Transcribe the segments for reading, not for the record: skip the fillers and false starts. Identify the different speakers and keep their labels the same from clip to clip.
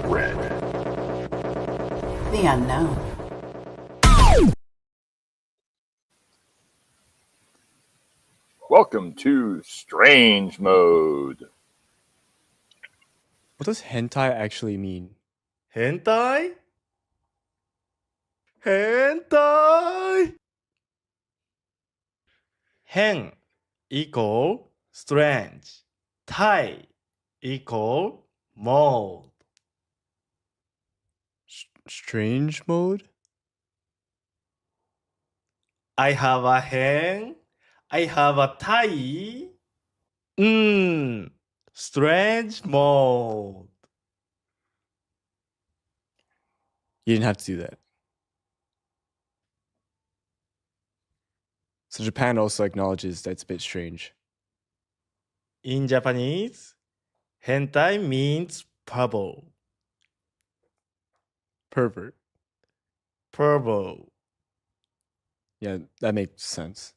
Speaker 1: RED.
Speaker 2: The unknown.
Speaker 1: Welcome to Strange Mode.
Speaker 3: What does hentai actually mean?
Speaker 4: hentai? hentai? hen equal strange. Tai equal mode.
Speaker 3: Strange mode?
Speaker 4: I have a hen. I have a tai. Strange mode.
Speaker 3: You didn't have to do that. So Japan also acknowledges that it's a bit strange.
Speaker 4: In Japanese, hentai means pervert.
Speaker 3: Pervert.
Speaker 4: Pervert.
Speaker 3: Yeah, that makes sense.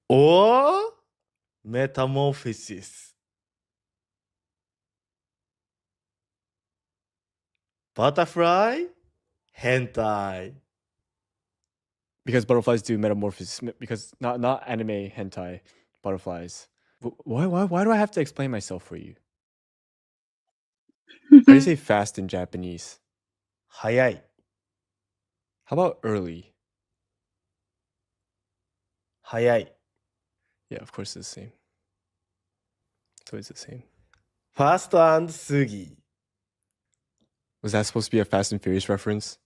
Speaker 4: Or metamorphosis. Butterfly, hentai.
Speaker 3: Because butterflies do metamorphosis. Because not anime hentai butterflies. Why do I have to explain myself for you? How do you say fast in Japanese?
Speaker 4: 早い
Speaker 3: How about early?
Speaker 4: 早い
Speaker 3: Yeah, of course it's the same. It's always the same.
Speaker 4: Fast and sugi.
Speaker 3: Was that supposed to be a Fast and Furious reference?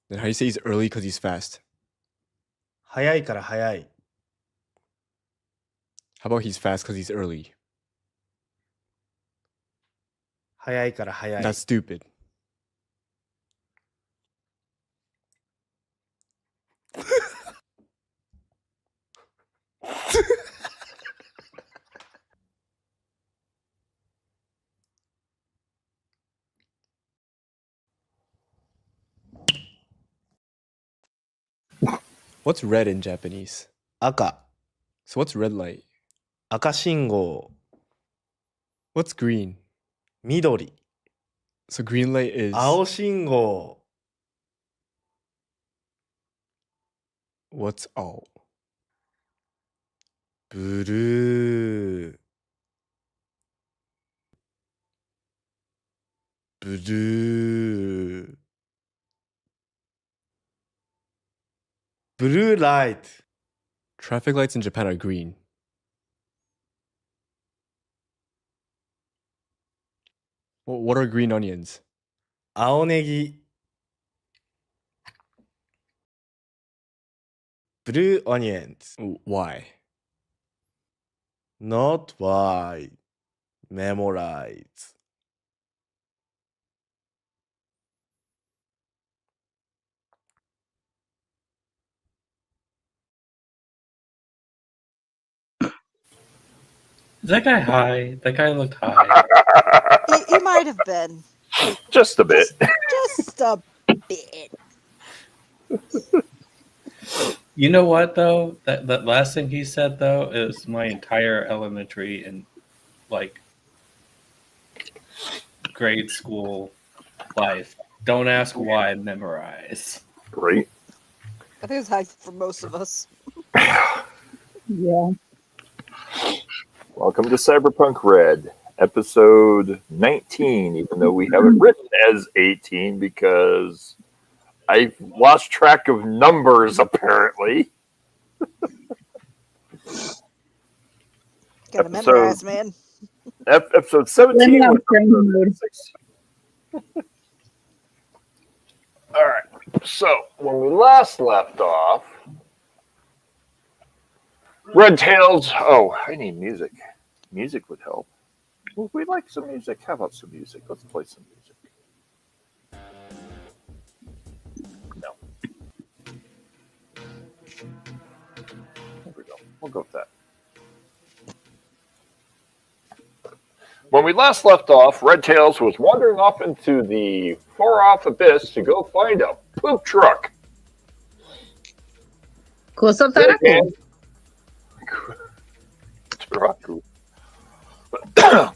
Speaker 3: Then how do you say he's early because he's fast?
Speaker 4: 早いから早い
Speaker 3: How about he's fast because he's early?
Speaker 4: 早いから早い
Speaker 3: That's stupid. What's red in Japanese?
Speaker 4: 赤
Speaker 3: So what's red light?
Speaker 4: 赤信号
Speaker 3: What's green?
Speaker 4: 緑
Speaker 3: So green light is...
Speaker 4: 青信号
Speaker 3: What's all?
Speaker 4: ブルーブルーブルーライト
Speaker 3: Traffic lights in Japan are green. What are green onions?
Speaker 4: 青ネギブルーオニオンズ
Speaker 3: Why?
Speaker 4: Not why Memorize
Speaker 5: Is that guy high? That guy looked high.
Speaker 6: He might have been.
Speaker 1: Just a bit.
Speaker 6: Just a bit.
Speaker 5: You know what though? That last thing he said though is my entire elementary and like grade school life. Don't ask why, memorize.
Speaker 1: Great.
Speaker 6: I think it was high for most of us.
Speaker 7: Yeah.
Speaker 1: Welcome to Cyberpunk RED, episode 19, even though we have it written as 18 because I've lost track of numbers, apparently.
Speaker 6: Gotta memorize, man.
Speaker 1: Episode 17.
Speaker 7: Let me
Speaker 1: was
Speaker 7: on strange mode.
Speaker 1: All right. So, when we last left off, Red Tails. Oh, I need music. Music would help. Well, we'd like some music. How about some music? Let's play some music. No. There we go. We'll go with that. When we last left off, Red Tails was wandering off into the far-off abyss to go find a poop truck.
Speaker 7: Kuso
Speaker 1: Red
Speaker 7: Taraku.
Speaker 1: Taraku.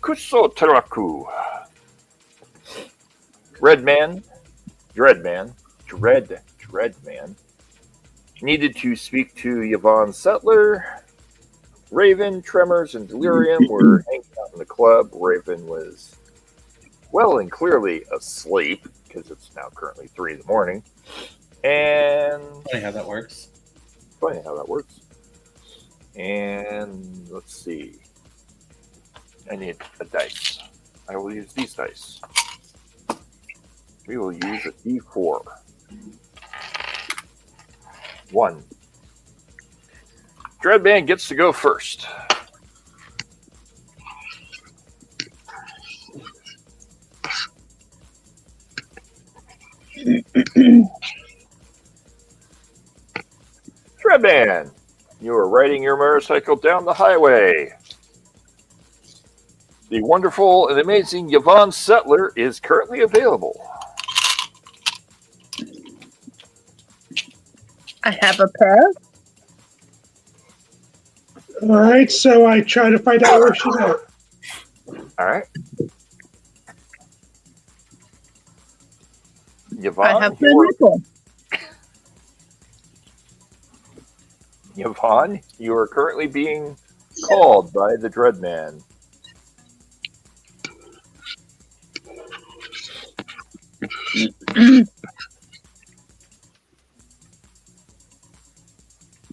Speaker 1: Kuso Taraku. Dreadman needed to speak to Yvonne Settler. Raven, Tremors, and Delirium were hanging out in the club. Raven was well and clearly asleep because it's now currently 3 in the morning. And
Speaker 5: Funny how that works.
Speaker 1: funny how that works. And let's see. I need a dice. I will use these dice. We will use a D4. 1. Dreadman gets to go first. Dreadman, you are riding your motorcycle down the highway. The wonderful and amazing Yvonne Settler is currently available.
Speaker 7: I have a pair.
Speaker 2: All right, so I try to find out where she's at.
Speaker 1: All right.
Speaker 7: I
Speaker 1: Yvonne,
Speaker 7: have the nickel.
Speaker 1: Yvonne, you are currently being called by the Dreadman.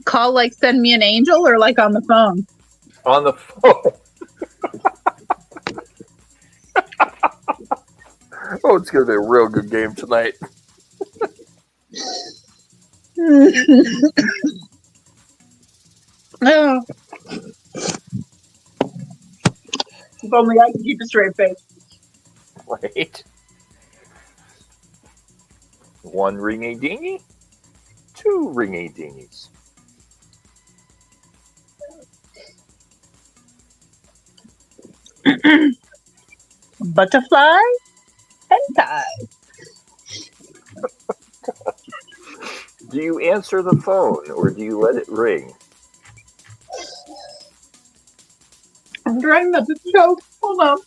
Speaker 7: Call like send me an angel or like on the phone?
Speaker 1: On the phone. Oh, it's going to be a real good game tonight.
Speaker 7: Oh. If only I could keep a straight face.
Speaker 1: Right? 1 ring-a-dingy, 2 ring-a-dingies.
Speaker 7: Butterfly hentai.
Speaker 1: Do you answer the phone or do you let it ring?
Speaker 7: I'm trying not to choke. Hold on.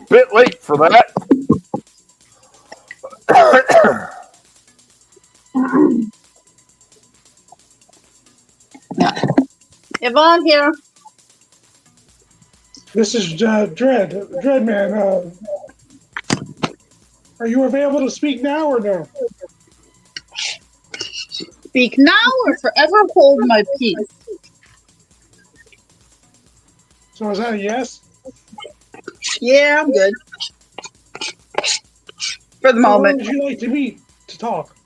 Speaker 1: Bit late for that.
Speaker 7: Yvonne here.
Speaker 2: This is Dreadman. Are you available to speak now or no?
Speaker 7: Speak now or forever hold my peace.
Speaker 2: So is that a yes?
Speaker 7: Yeah, I'm good. For the
Speaker 2: How long
Speaker 7: moment.
Speaker 2: would you like to meet to talk?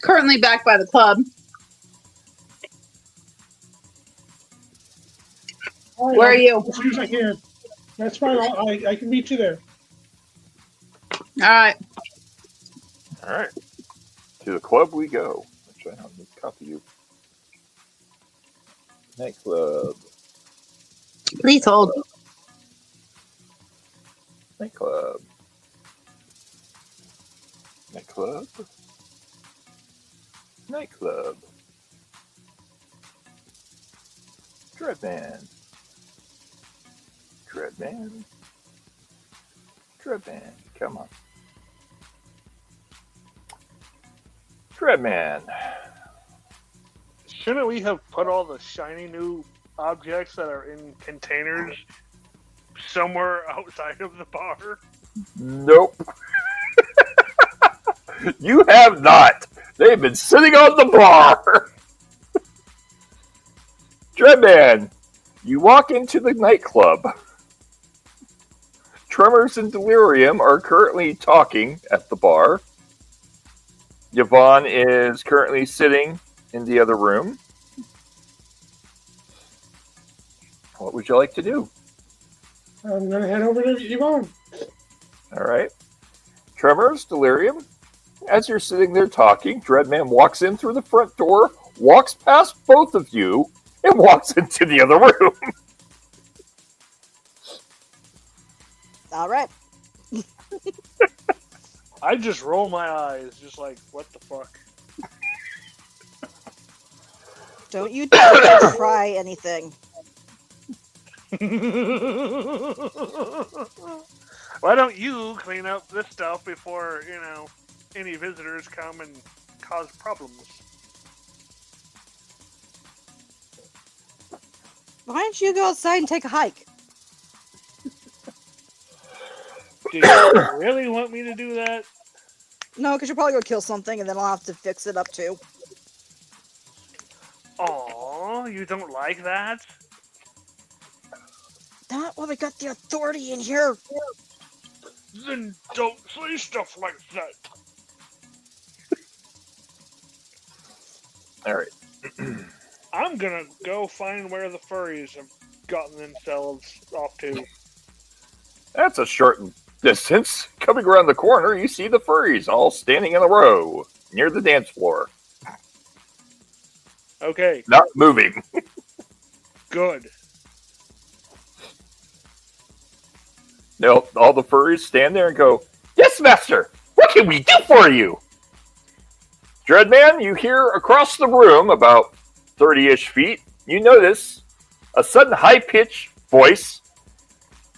Speaker 7: Currently back by the club.
Speaker 2: All right,
Speaker 7: Where are
Speaker 2: I'll-
Speaker 7: you?
Speaker 2: As soon as I can. That's fine. I can meet you there.
Speaker 7: All right.
Speaker 1: All right. To the club we go. Actually, I don't need to copy you. Nightclub.
Speaker 7: Please hold.
Speaker 1: Nightclub. Nightclub. Nightclub. Dreadman. Dreadman. Dreadman. Come on. Dreadman.
Speaker 8: Shouldn't we have put all the shiny new objects that are in containers somewhere outside of the bar?
Speaker 1: Nope. You have not. They've been sitting on the bar. Dreadman, you walk into the nightclub. Tremors and Delirium are currently talking at the bar. Yvonne is currently sitting in the other room. What would you like to do?
Speaker 2: I'm going to head over to Yvonne.
Speaker 1: All right. Tremors, Delirium, As you're sitting there talking, Dreadman walks in through the front door, walks past both of you, and walks into the other room.
Speaker 6: All right.
Speaker 8: I just roll my eyes, just like, what the fuck?
Speaker 6: Don't you dare try anything.
Speaker 8: Why don't you clean up this stuff before, any visitors come and cause problems?
Speaker 6: Why don't you go outside and take a hike?
Speaker 8: Do you really want me to do that?
Speaker 6: No, because you're probably going to kill something, and then I'll have to fix it up, too.
Speaker 8: Aw, you don't like that?
Speaker 6: Not when we got the authority in here.
Speaker 8: Then don't say stuff like that.
Speaker 1: All right.
Speaker 8: I'm gonna go find where the furries have gotten themselves off to.
Speaker 1: That's a short distance. Coming around the corner, you see the furries all standing in a row near the dance floor.
Speaker 8: Okay,
Speaker 1: Not moving.
Speaker 8: good.
Speaker 1: All the furries stand there and go, "Yes, master! What can we do for you?" Dreadman, you hear across the room, about 30-ish feet, you notice a sudden high-pitched voice.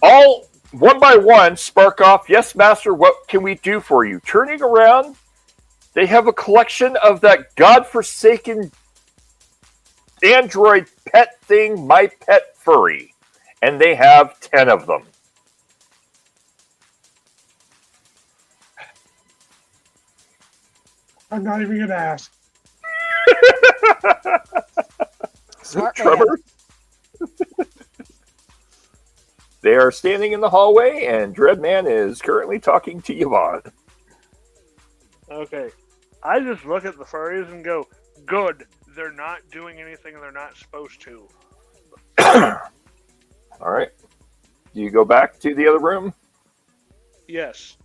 Speaker 1: All one by one spark off, "Yes, master, what can we do for you?" Turning around, they have a collection of that godforsaken android pet thing, My Pet Furry. And they have 10 of them.
Speaker 2: I'm not even going to ask.
Speaker 6: Smart man.
Speaker 1: Trevor? They are standing in the hallway, and Dreadman is currently talking to Yvonne.
Speaker 8: Okay. I just look at the furries and go, good. They're not doing anything they're not supposed to.
Speaker 1: All right. Do you go back to the other room?
Speaker 8: Yes.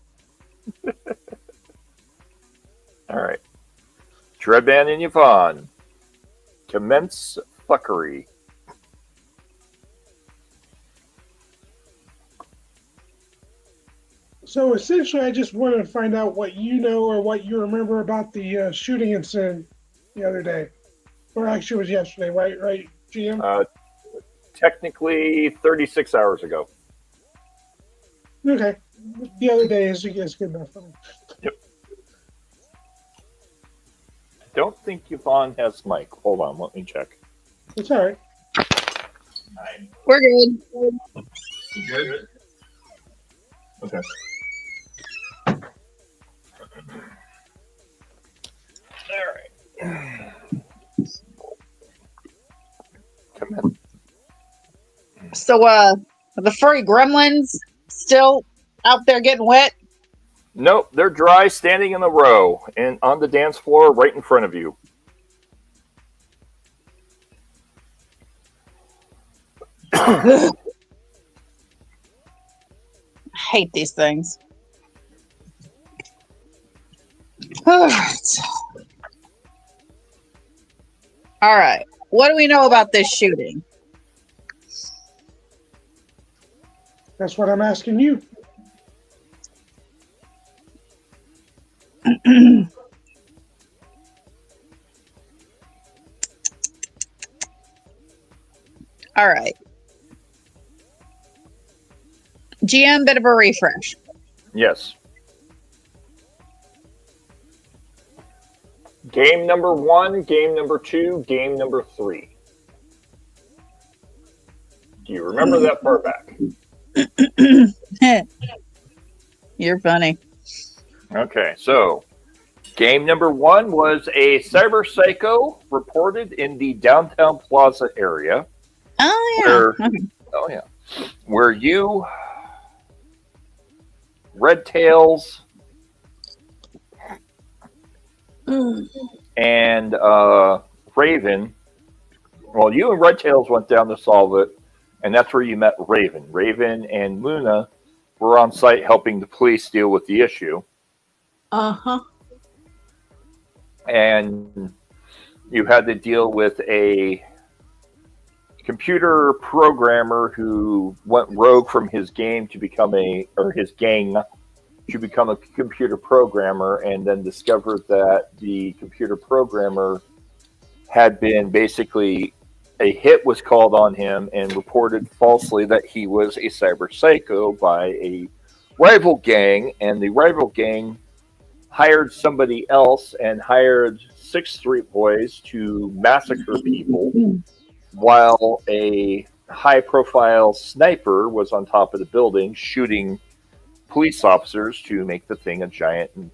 Speaker 1: All right. Dreadman and Yvonne. Commence fuckery.
Speaker 2: So essentially, I just wanted to find out what you know or what you remember about the shooting incident the other day. Or actually, it was yesterday, right, GM?
Speaker 1: Technically, 36 hours ago.
Speaker 2: Okay. The other day is good enough for me.
Speaker 1: Yep. Don't think Yvonne has mic. Hold on, let me check.
Speaker 2: It's all right.
Speaker 7: We're good.
Speaker 1: Good. Okay. All right. Come in.
Speaker 7: So, the furry gremlins still out there getting wet?
Speaker 1: Nope, they're dry, standing in a row and on the dance floor right in front of you.
Speaker 7: I hate these things. All right. What do we know about this shooting?
Speaker 2: That's what I'm asking you.
Speaker 7: All right. GM, bit of a refresh.
Speaker 1: Yes. Game number 1, game number 2, game number 3. Do you remember that far back?
Speaker 7: You're funny.
Speaker 1: Okay, so game number 1 was a cyber psycho reported in the downtown plaza area.
Speaker 7: Oh, yeah.
Speaker 1: Where,
Speaker 7: Okay.
Speaker 1: oh, yeah. Where you, Red Tails, and Raven. Well, you and Red Tails went down to solve it, and that's where you met Raven. Raven and Luna were on site helping the police deal with the issue.
Speaker 7: Uh-huh.
Speaker 1: and you had to deal with a computer programmer who went rogue from his game to become his gang to become a computer programmer, and then discovered that the computer programmer had been basically a hit was called on him and reported falsely that he was a cyber psycho by a rival gang, and the rival gang hired somebody else and hired 6th Street boys to massacre people while a high profile sniper was on top of the building shooting police officers to make the thing a giant and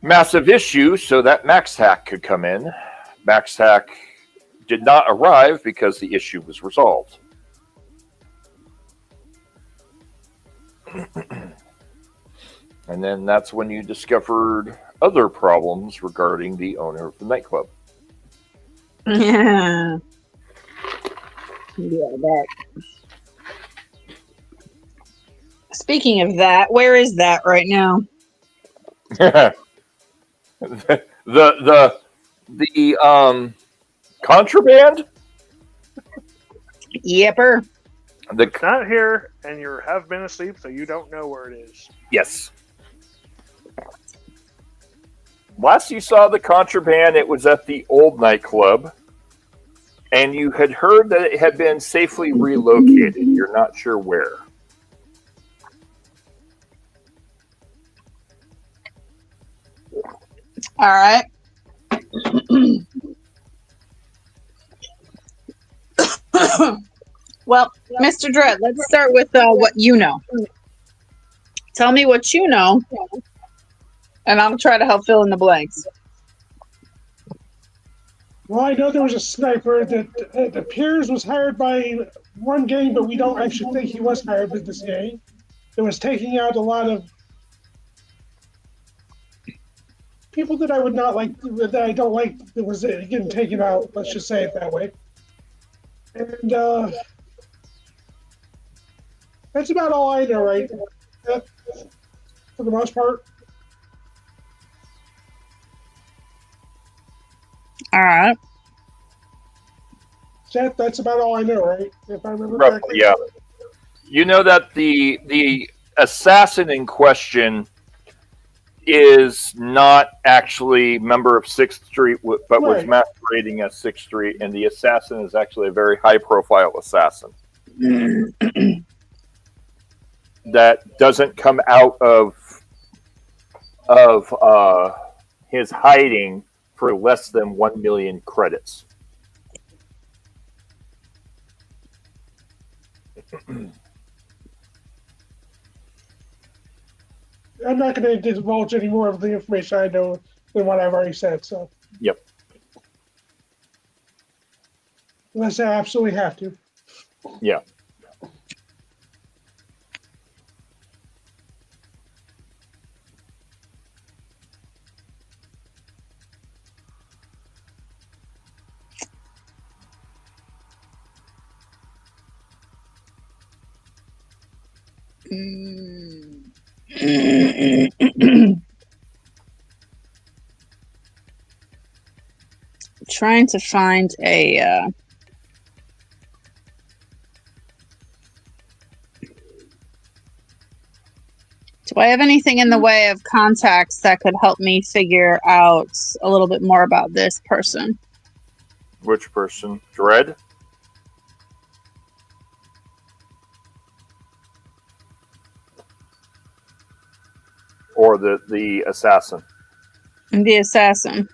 Speaker 1: massive issue so that Max Hack could come in. Max Hack did not arrive because the issue was resolved. And then that's when you discovered other problems regarding the owner of the nightclub.
Speaker 7: Yeah. Yeah, that. Speaking of that, where is that right now?
Speaker 1: the contraband.
Speaker 7: Yepper.
Speaker 8: It's not here, and you have been asleep, so you don't know where it is.
Speaker 1: Yes. Last you saw the contraband, it was at the old nightclub, and you had heard that it had been safely relocated. You're not sure where.
Speaker 7: All right. Well, Mr. Dredd, let's start with what you know. Tell me what you know, and I'll try to help fill in the blanks.
Speaker 2: Well, I know there was a sniper that it appears was hired by one gang, but we don't actually think he was hired by this gang. It was taking out a lot of people that I would not like, that I don't like, that was getting taken out. Let's just say it that way. And that's about all I know, right? For the most part.
Speaker 7: All right.
Speaker 2: That's about all I know, right? If I remember
Speaker 1: Roughly,
Speaker 2: correctly.
Speaker 1: yeah. You know that the assassin in question is not actually member of 6th Street, but was
Speaker 2: Right.
Speaker 1: masquerading as 6th Street, and the assassin is actually a very high-profile assassin that doesn't come out of his hiding for less than 1 million credits.
Speaker 2: I'm not going to divulge any more of the information I know than what I've already said. So,
Speaker 1: Yep.
Speaker 2: unless I absolutely have to.
Speaker 1: Yeah.
Speaker 7: Trying to find a do I have anything in the way of contacts that could help me figure out a little bit more about this person?
Speaker 1: Which person? Dread? Or the assassin?
Speaker 7: The assassin.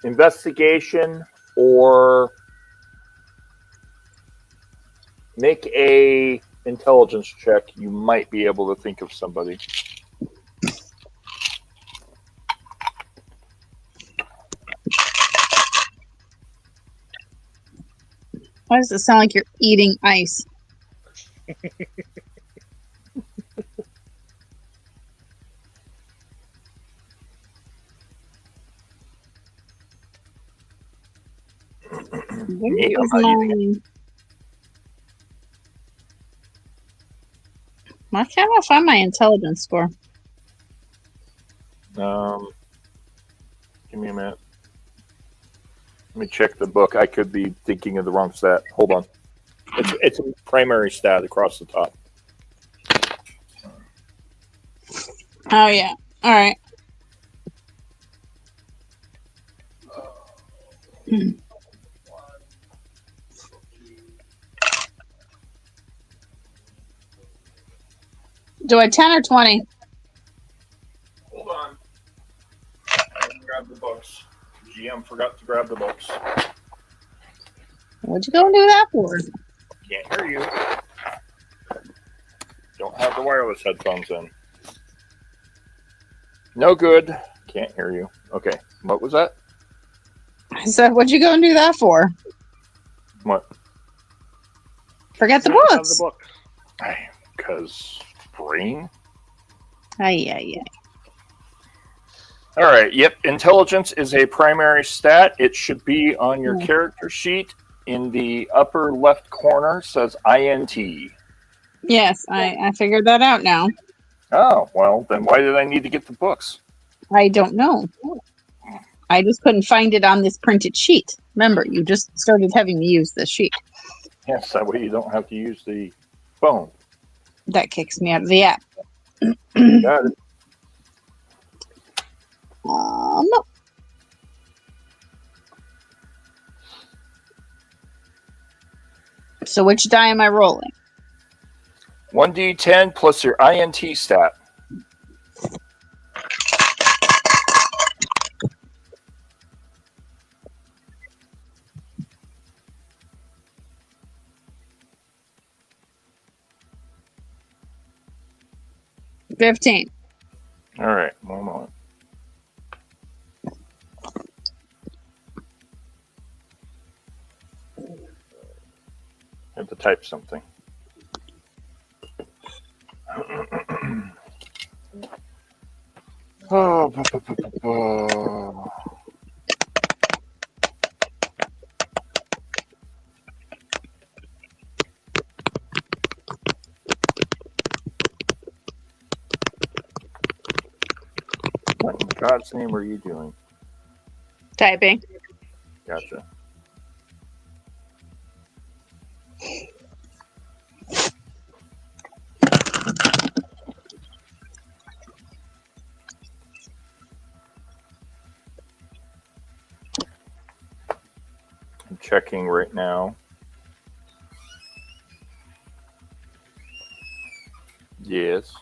Speaker 1: Investigation or make a intelligence check. You might be able to think of somebody.
Speaker 7: Why does it sound like you're eating ice? Where is my... Why can't I find my intelligence score?
Speaker 1: Give me a minute. Let me check the book. I could be thinking of the wrong stat. Hold on. It's a primary stat across the top.
Speaker 7: Oh yeah. All right. Do I 10 or 20?
Speaker 1: Hold on. I didn't grab the books. GM forgot to grab the books.
Speaker 7: What'd you go and do that for?
Speaker 1: Can't hear you. Don't have the wireless headphones in. No good. Can't hear you. Okay. What was that?
Speaker 7: I said, what'd you go and do that for?
Speaker 1: What?
Speaker 7: Forget the
Speaker 8: Don't have
Speaker 7: books.
Speaker 8: the book.
Speaker 1: Because brain?
Speaker 7: Aye.
Speaker 1: All right. Yep. Intelligence is a primary stat. It should be on your character sheet in the upper left corner. Says INT.
Speaker 7: Yes, I figured that out now.
Speaker 1: Oh, well, then why did I need to get the books?
Speaker 7: I don't know. I just couldn't find it on this printed sheet. Remember, you just started having to use this sheet.
Speaker 1: Yes, that way you don't have to use the phone.
Speaker 7: That kicks me out of the app.
Speaker 1: Got it.
Speaker 7: No. So which die am I rolling?
Speaker 1: 1d10 plus your INT stat.
Speaker 7: $15.
Speaker 1: All right, one moment. I have to type something. Oh, what in God's name are you doing?
Speaker 7: Typing.
Speaker 1: Gotcha. I'm checking right now. Yes.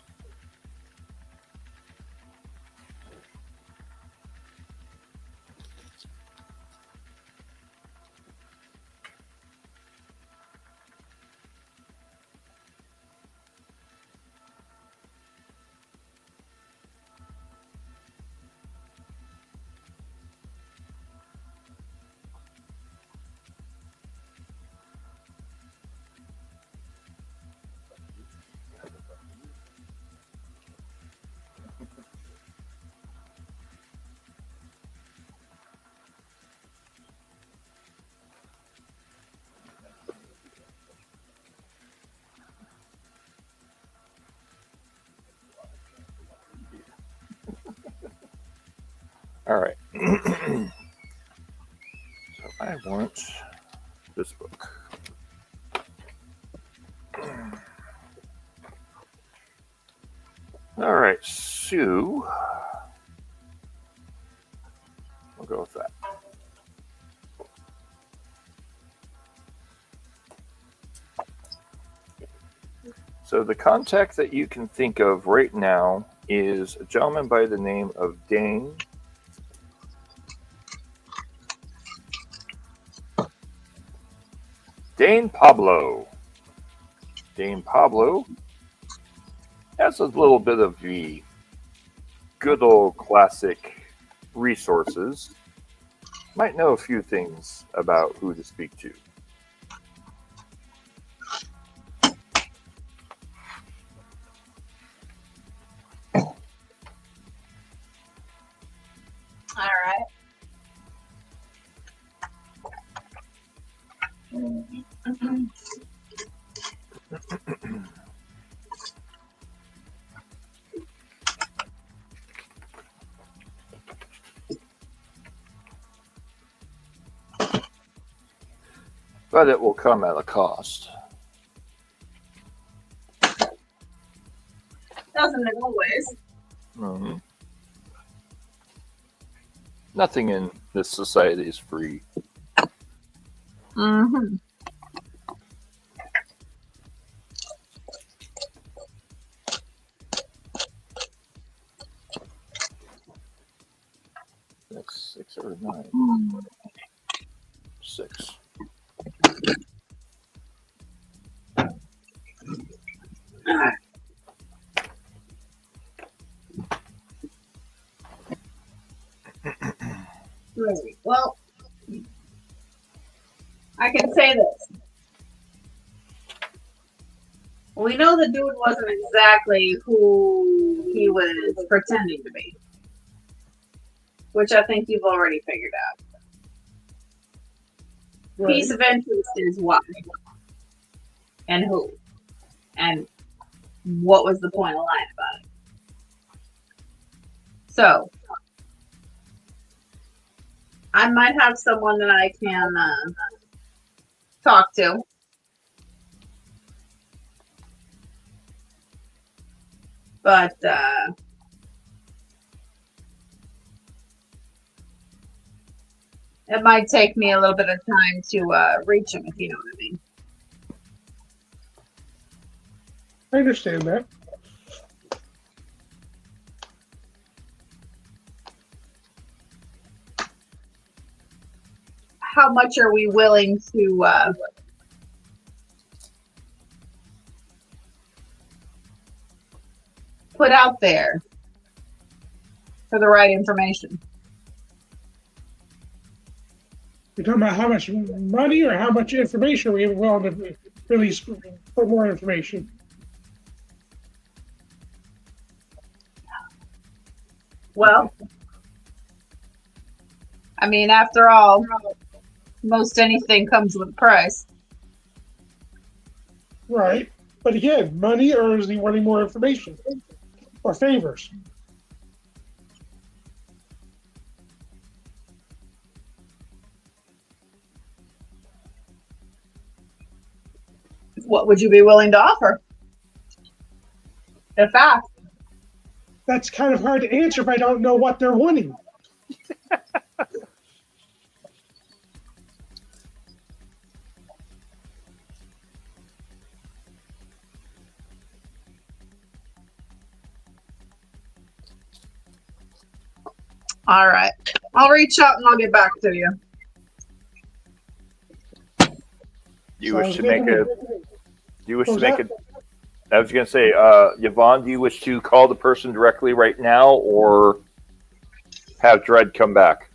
Speaker 1: All right. So I want this book. All right, Sue. We'll go with that. So the contact that you can think of right now is a gentleman by the name of Dane. Dane Pablo. Dane Pablo has a little bit of the good old classic resources. Might know a few things about who to speak to.
Speaker 7: All right.
Speaker 1: But it will come at a cost.
Speaker 7: Doesn't it always?
Speaker 1: Mm-hmm. Nothing in this society is free.
Speaker 7: Mm-hmm.
Speaker 1: That's 6 or 9. 6.
Speaker 7: Right. Well, I can say this. We know the dude wasn't exactly who he was pretending to be, which I think you've already figured out.
Speaker 2: Right.
Speaker 7: Piece of interest is why and who and what was the point of lying about it. So, I might have someone that I can talk to. But it might take me a little bit of time to reach him, if you know what I mean.
Speaker 2: I understand that.
Speaker 7: How much are we willing to put out there for the right information?
Speaker 2: You're talking about how much money or how much information we willing to release for more information?
Speaker 7: Well, I mean, after all, most anything comes with a price.
Speaker 2: Right. But again, money, or is he wanting more information or favors?
Speaker 7: What would you be willing to offer? In fact,
Speaker 2: That's kind of hard to answer if I don't know what they're wanting.
Speaker 7: all right. I'll reach out and I'll get back to you.
Speaker 1: Do you wish to make a? Do you wish to
Speaker 2: What was
Speaker 1: make a? I was going to say, Yvonne, do you wish to call the person directly right now, or have Dredd come back,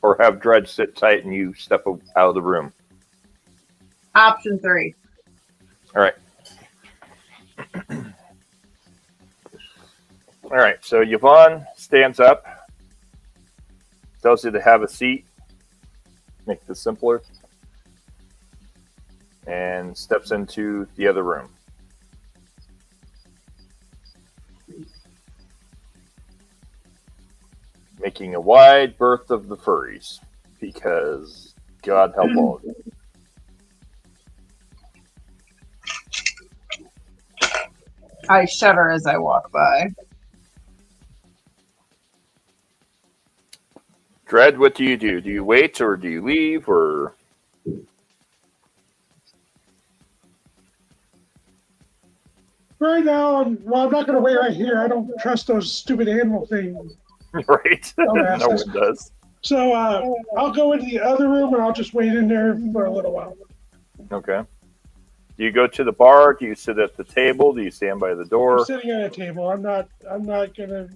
Speaker 1: or have Dredd sit tight and you step out of the room?
Speaker 7: Option 3.
Speaker 1: All right. All right. So Yvonne stands up, tells you to have a seat, make this simpler, and steps into the other room. Making a wide berth of the furries, because God help all of you.
Speaker 7: I shudder as I walk by.
Speaker 1: Dredd, what do? Do you wait, or do you leave, or?
Speaker 2: Right now, I'm not going to wait right here. I don't trust those stupid animal things.
Speaker 1: Right? No
Speaker 2: Dumbasses.
Speaker 1: one does.
Speaker 2: So I'll go into the other room and I'll just wait in there for a little while.
Speaker 1: Okay. Do you go to the bar? Do you sit at the table? Do you stand by the
Speaker 2: I'm
Speaker 1: door?
Speaker 2: sitting at a table. I'm not gonna.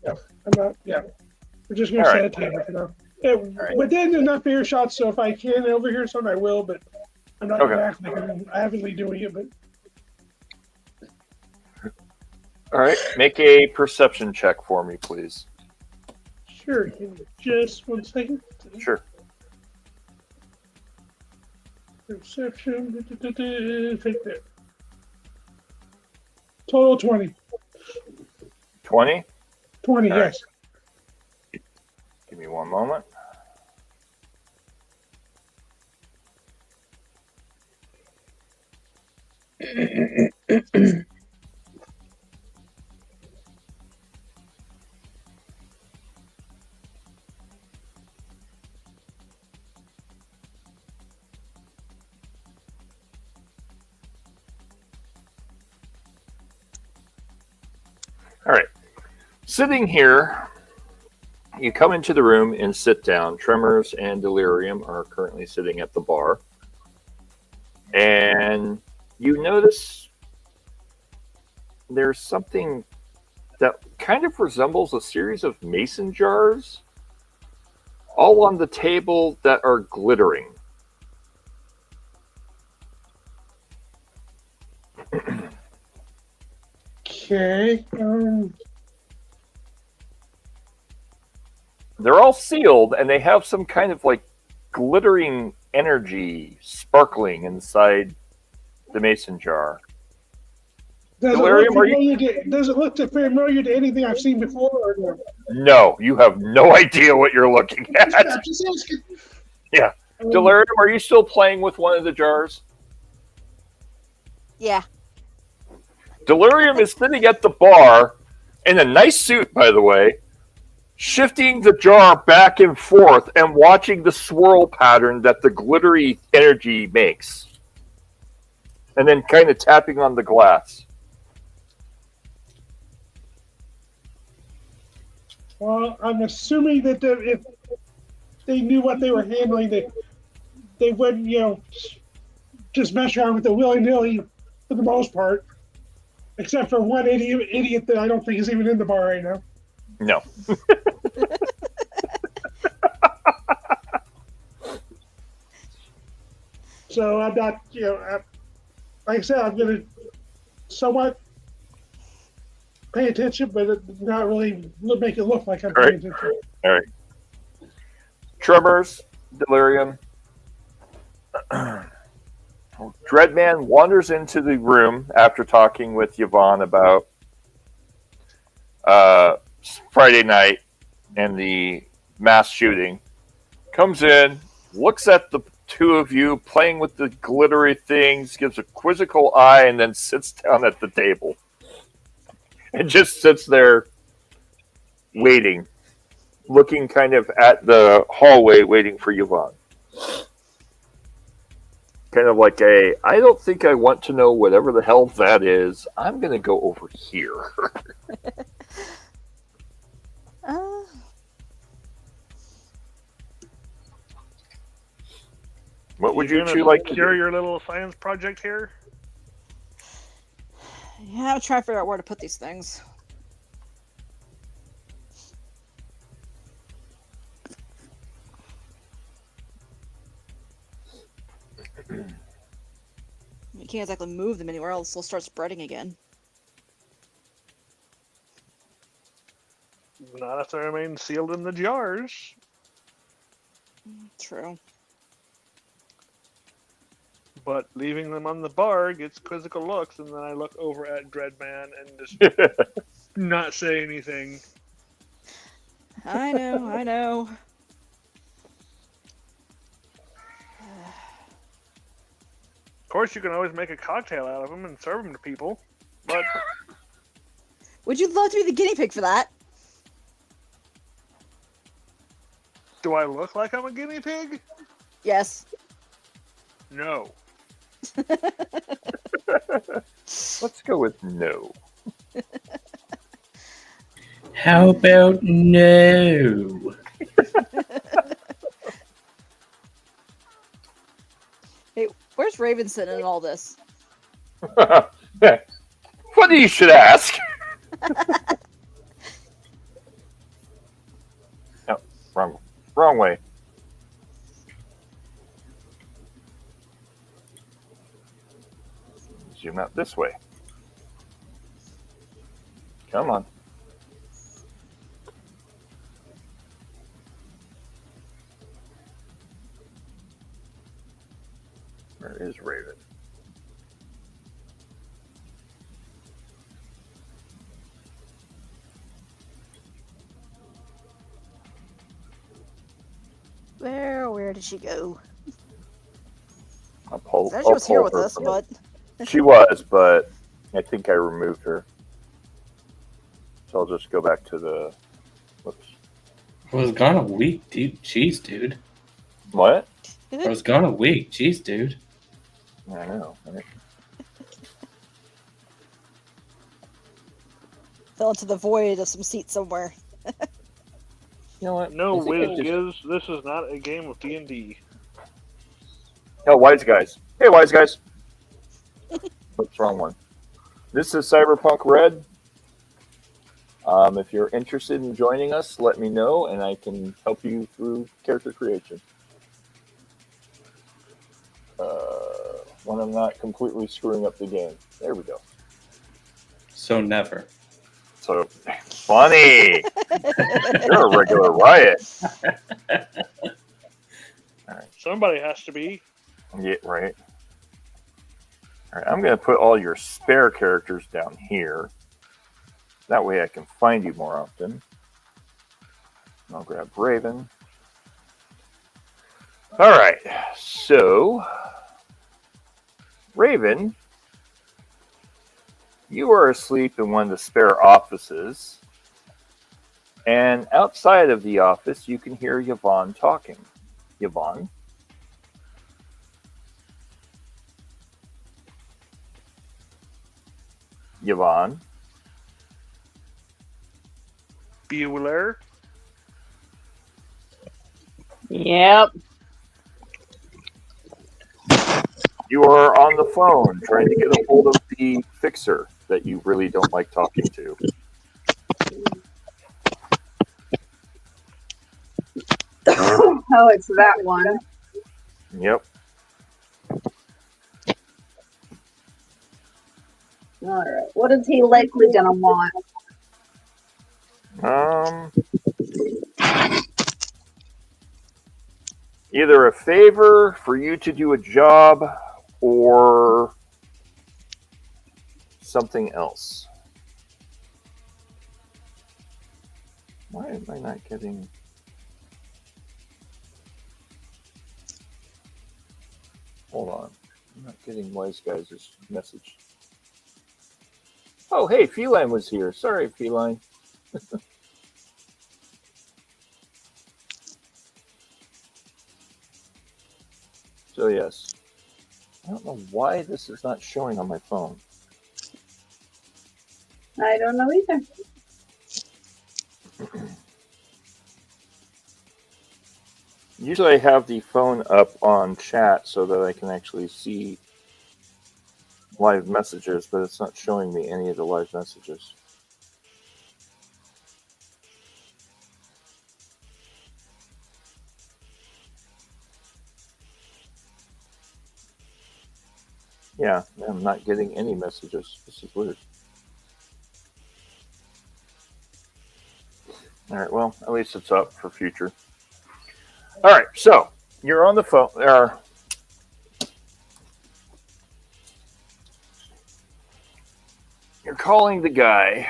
Speaker 2: Yeah, I'm not. Yeah, we're just gonna
Speaker 1: All
Speaker 2: set
Speaker 1: right.
Speaker 2: a table for now.
Speaker 1: right.
Speaker 2: Within enough earshot, so if I can overhear something, I will. But I'm not
Speaker 1: Okay.
Speaker 2: avidly doing it. But
Speaker 1: All right. Make a perception check for me, please.
Speaker 2: sure, give me just 1 second.
Speaker 1: Sure.
Speaker 2: Perception. Take that. Total 20.
Speaker 1: 20?
Speaker 2: 20.
Speaker 1: All right.
Speaker 2: Yes.
Speaker 1: Give me one moment. All right. Sitting here, you come into the room and sit down. Tremors and Delirium are currently sitting at the bar. And you notice there's something that kind of resembles a series of mason jars all on the table that are glittering.
Speaker 2: Okay.
Speaker 1: They're all sealed and they have some kind of like glittering energy sparkling inside the mason jar.
Speaker 2: Does
Speaker 1: Delirium, are
Speaker 2: does it look familiar to anything I've seen before? Or no?
Speaker 1: No, you have no idea what you're looking at.
Speaker 2: I'm just asking.
Speaker 1: Yeah. Delirium, are you still playing with one of the jars?
Speaker 6: Yeah.
Speaker 1: Delirium is sitting at the bar in a nice suit, by the way, shifting the jar back and forth and watching the swirl pattern that the glittery energy makes. And then kind of tapping on the glass.
Speaker 2: Well, I'm assuming that if they knew what they were handling, they wouldn't, just mess around with it willy-nilly for the most part. Except for one idiot that I don't think is even in the bar right now.
Speaker 1: No.
Speaker 2: So I'm not, like I said, I'm going to somewhat pay attention, but not really make it look like I'm paying attention.
Speaker 1: All right. Tremors, Delirium. Dreadman wanders into the room after talking with Yvonne about Friday night and the mass shooting. Comes in, looks at the two of you playing with the glittery things, gives a quizzical eye, and then sits down at the table. And just sits there waiting, looking kind of at the hallway, waiting for Yvonne. Kind of like I don't think I want to know whatever the hell that is. I'm going to go over here. What would you two like to
Speaker 8: cure
Speaker 1: do?
Speaker 8: your little science project here?
Speaker 6: Yeah, I'm trying to figure out where to put these things. You can't exactly move them anywhere else, they'll start spreading again.
Speaker 8: Not if they remain sealed in the jars.
Speaker 6: True.
Speaker 8: But leaving them on the bar gets quizzical looks, and then I look over at Dreadman and just not say anything.
Speaker 6: I know.
Speaker 8: Of course, you can always make a cocktail out of them and serve them to people, but...
Speaker 6: Would you love to be the guinea pig for that?
Speaker 8: Do I look like I'm a guinea pig?
Speaker 6: Yes.
Speaker 8: No.
Speaker 1: Let's go with no.
Speaker 5: How about no?
Speaker 6: Hey, where's Ravenson in all this?
Speaker 1: Funny you should ask. No, wrong way. Zoom out this way. Come on. Where is Raven?
Speaker 6: Where did she go?
Speaker 1: I'll pull
Speaker 6: She was here with
Speaker 1: her
Speaker 6: us,
Speaker 1: from
Speaker 6: but
Speaker 1: She was, but I think I removed her. So I'll just go back to the. Whoops.
Speaker 5: I was gone a week, dude. Jeez, dude.
Speaker 1: What?
Speaker 5: I was gone a week. Jeez, dude.
Speaker 1: I know. Right?
Speaker 6: Fell into the void of some seat somewhere.
Speaker 1: You know what?
Speaker 8: No,
Speaker 1: I think I
Speaker 8: Wiz
Speaker 1: just-
Speaker 8: Giz, this is not a game of D&D.
Speaker 1: Oh, wise guys. Hey, wise guys. What's wrong one? This is Cyberpunk RED. If you're interested in joining us, let me know, and I can help you through character creation. When I'm not completely screwing up the game. There we go.
Speaker 5: So never.
Speaker 1: So funny. You're a regular riot.
Speaker 8: Somebody has to be.
Speaker 1: Yeah, right. All right, I'm going to put all your spare characters down here. That way I can find you more often. I'll grab Raven. All right, so Raven, you are asleep in one of the spare offices. And outside of the office, you can hear Yvonne talking. Yvonne? Yvonne?
Speaker 8: Bueller.
Speaker 7: Yep.
Speaker 1: You are on the phone trying to get a hold of the fixer that you really don't like talking to.
Speaker 7: Oh, it's that one.
Speaker 1: Yep.
Speaker 7: All right. What is he likely gonna want?
Speaker 1: Either a favor for you to do a job or something else. Why am I not getting... Hold on. I'm not getting Wise Guys' message. Oh, hey, Feline was here. Sorry, Feline. So, yes. I don't know why this is not showing on my phone.
Speaker 7: I don't know either.
Speaker 1: Usually I have the phone up on chat so that I can actually see live messages, but it's not showing me any of the live messages. Yeah, I'm not getting any messages. This is weird. All right, well, at least it's up for future. All right, so you're on the phone. You're calling the guy.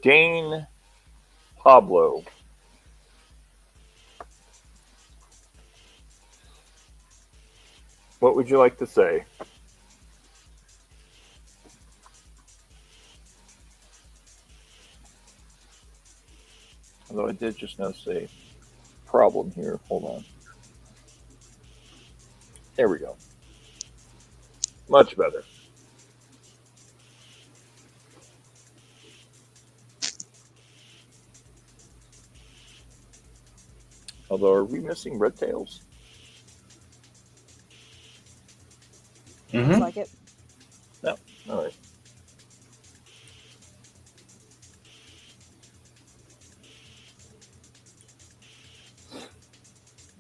Speaker 1: Dane Pablo. What would you like to say? Although I did just notice a problem here. Hold on. There we go. Much better. Although, are we missing red tails?
Speaker 6: Looks like it.
Speaker 1: No. All right.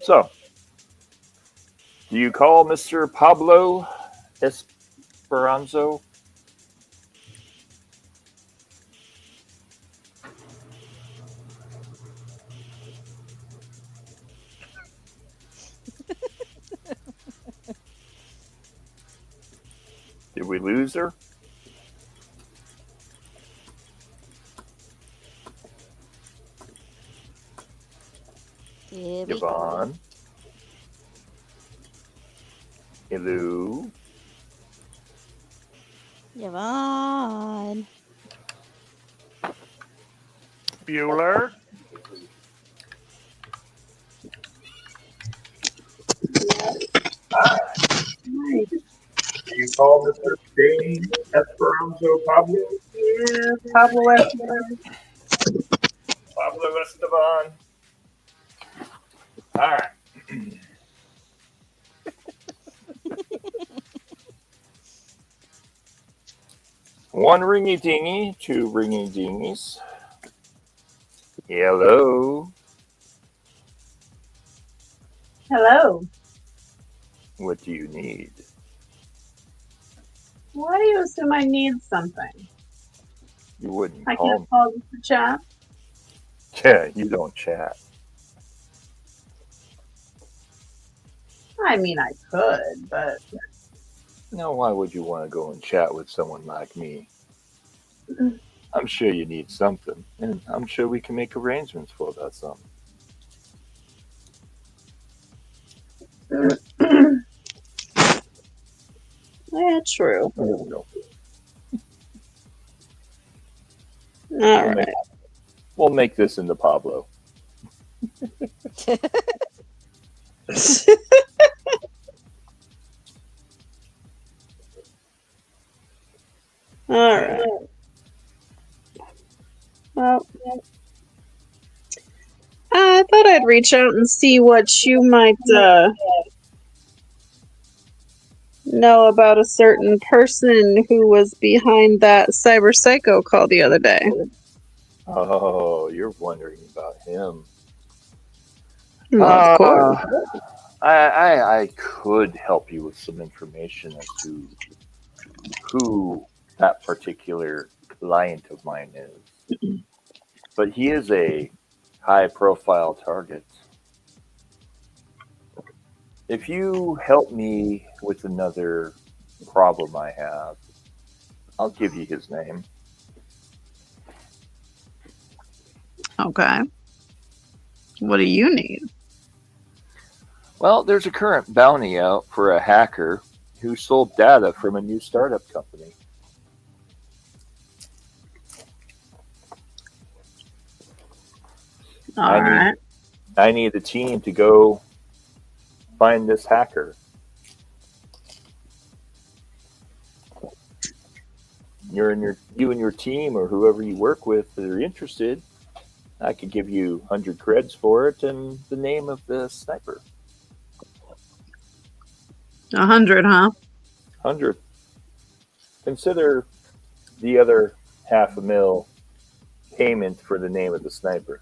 Speaker 1: So, do you call Mr. Pablo Esperanzo? Did we lose her?
Speaker 6: Here we go.
Speaker 1: Yvonne. Hello.
Speaker 6: Yvonne.
Speaker 8: Bueller.
Speaker 1: You call Mr. Dane Esperanza Pablo?
Speaker 7: Yeah, Pablo Escobar.
Speaker 1: Pablo Esteban. All right. One ringy dingy, two ringy dingies. Hello.
Speaker 7: Hello.
Speaker 1: What do you need?
Speaker 7: Why do you assume I need something?
Speaker 1: You wouldn't
Speaker 7: I
Speaker 1: call me.
Speaker 7: can't call just to chat.
Speaker 1: Yeah, you don't chat.
Speaker 7: I mean, I could, but
Speaker 1: Now, why would you want to go and chat with someone like me? I'm sure you need something, and I'm sure we can make arrangements for that something.
Speaker 7: yeah, true.
Speaker 1: No.
Speaker 7: All
Speaker 1: We'll
Speaker 7: right.
Speaker 1: we'll make this into Pablo.
Speaker 7: All right. Well, I thought I'd reach out and see what you might know about a certain person who was behind that cyber psycho call the other day.
Speaker 1: Oh, you're wondering about him.
Speaker 7: Well, of course.
Speaker 1: I could help you with some information as to who that particular client of mine is. But he is a high profile target. If you help me with another problem I have, I'll give you his name.
Speaker 7: Okay. What do you need?
Speaker 1: Well, there's a current bounty out for a hacker who sold data from a new startup company.
Speaker 7: All right.
Speaker 1: I need a team to go find this hacker. You and your team or whoever you work with that are interested, I could give you 100 creds for it and the name of the sniper.
Speaker 7: 100, huh?
Speaker 1: 100. Consider the other half a mil payment for the name of the sniper.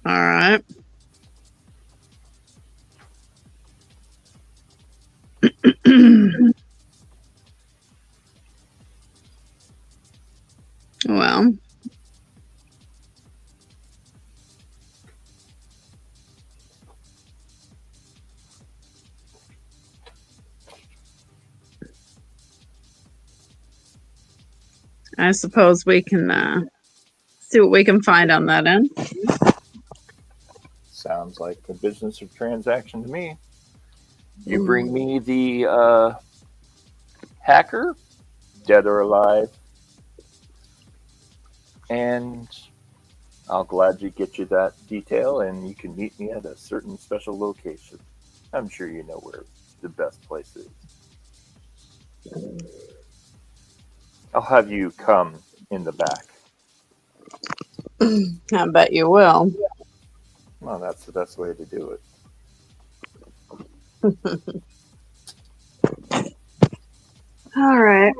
Speaker 7: All right. Well, I suppose we can see what we can find on that end.
Speaker 1: Sounds like a business or transaction to me. You bring me the hacker, dead or alive, and I'll gladly get you that detail, and you can meet me at a certain special location. I'm sure you know where the best place is. I'll have you come in the back.
Speaker 7: I bet you will.
Speaker 1: Well, that's the best way to do it.
Speaker 7: All right.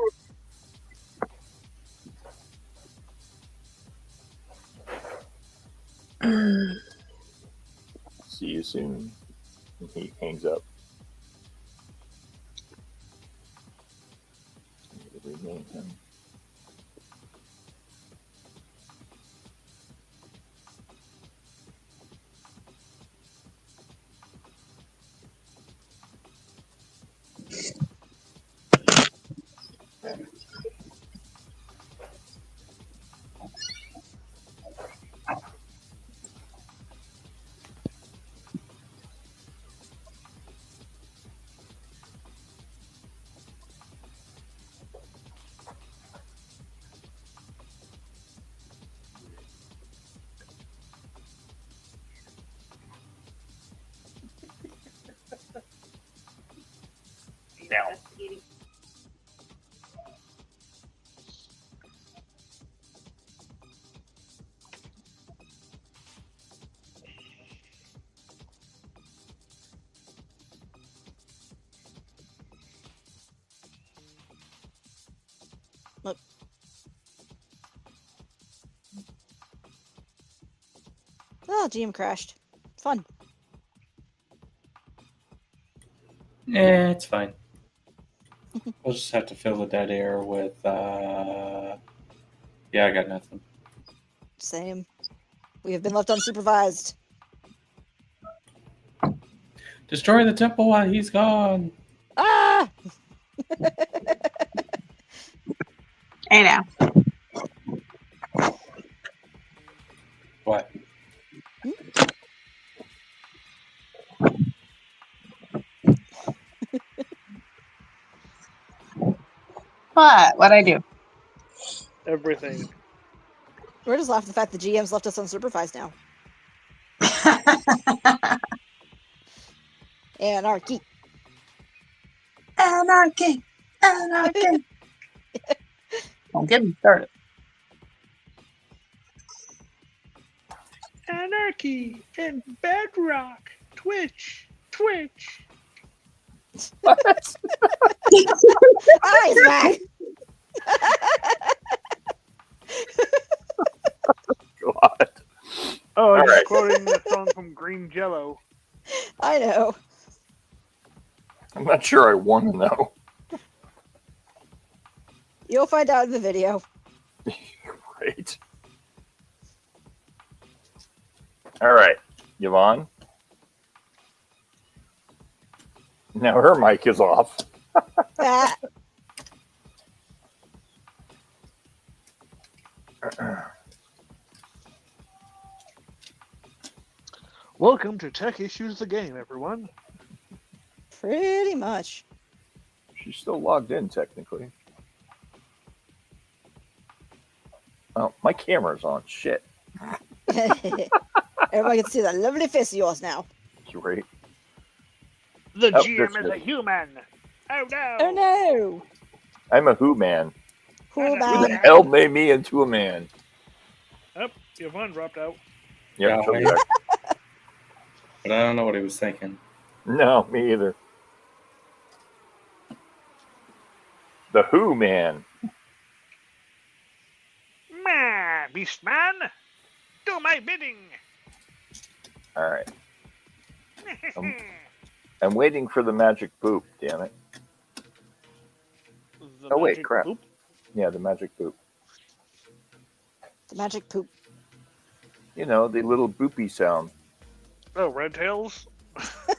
Speaker 1: See you soon. He hangs up. Rename him. Now.
Speaker 6: Look. Oh, GM crashed. Fun.
Speaker 5: It's fine. We'll just have to fill the dead air with. Yeah, I got nothing.
Speaker 6: Same. We have been left unsupervised.
Speaker 5: Destroy the temple while he's gone.
Speaker 6: Ah!
Speaker 7: Hey now.
Speaker 5: What?
Speaker 7: What? What'd I do?
Speaker 8: Everything.
Speaker 6: We're just laughing at the fact the GM's left us unsupervised now. Anarchy.
Speaker 7: Anarchy. Anarchy. Don't get me started.
Speaker 8: Anarchy and Bedrock. Twitch. Twitch.
Speaker 1: What?
Speaker 6: Ah, he's back.
Speaker 1: God.
Speaker 8: Oh, I'm
Speaker 1: right.
Speaker 8: quoting the song from Green Jello.
Speaker 6: I know.
Speaker 1: I'm not sure I want to know.
Speaker 6: You'll find out in the video.
Speaker 1: Right. All right, Yvonne. Now her mic is off.
Speaker 6: Ah.
Speaker 8: Welcome to Tech Issues the Game, everyone.
Speaker 6: Pretty much.
Speaker 1: She's still logged in, technically. Oh, my camera's on. Shit.
Speaker 6: Everybody can see that lovely face of yours now.
Speaker 1: Great.
Speaker 8: The
Speaker 1: Oh,
Speaker 8: GM
Speaker 1: that's
Speaker 8: is
Speaker 1: good.
Speaker 8: a human. Oh no.
Speaker 6: Oh no!
Speaker 1: I'm a who man.
Speaker 6: Who
Speaker 1: Who the
Speaker 6: about?
Speaker 1: hell made me into a man?
Speaker 8: Oh, Yvonne dropped out.
Speaker 1: Yeah,
Speaker 5: Yeah,
Speaker 1: she'll be
Speaker 5: wait.
Speaker 1: back.
Speaker 5: But I don't know what he was thinking.
Speaker 1: No, me either. The who man.
Speaker 8: Man, Beastman, do my bidding.
Speaker 1: All right. I'm waiting for the magic boop, damn it.
Speaker 8: The
Speaker 1: Oh, wait,
Speaker 8: magic
Speaker 1: crap.
Speaker 8: boop.
Speaker 1: Yeah, the magic boop.
Speaker 6: The magic poop.
Speaker 1: You know, the little boopy sound.
Speaker 8: Oh, Red Tails.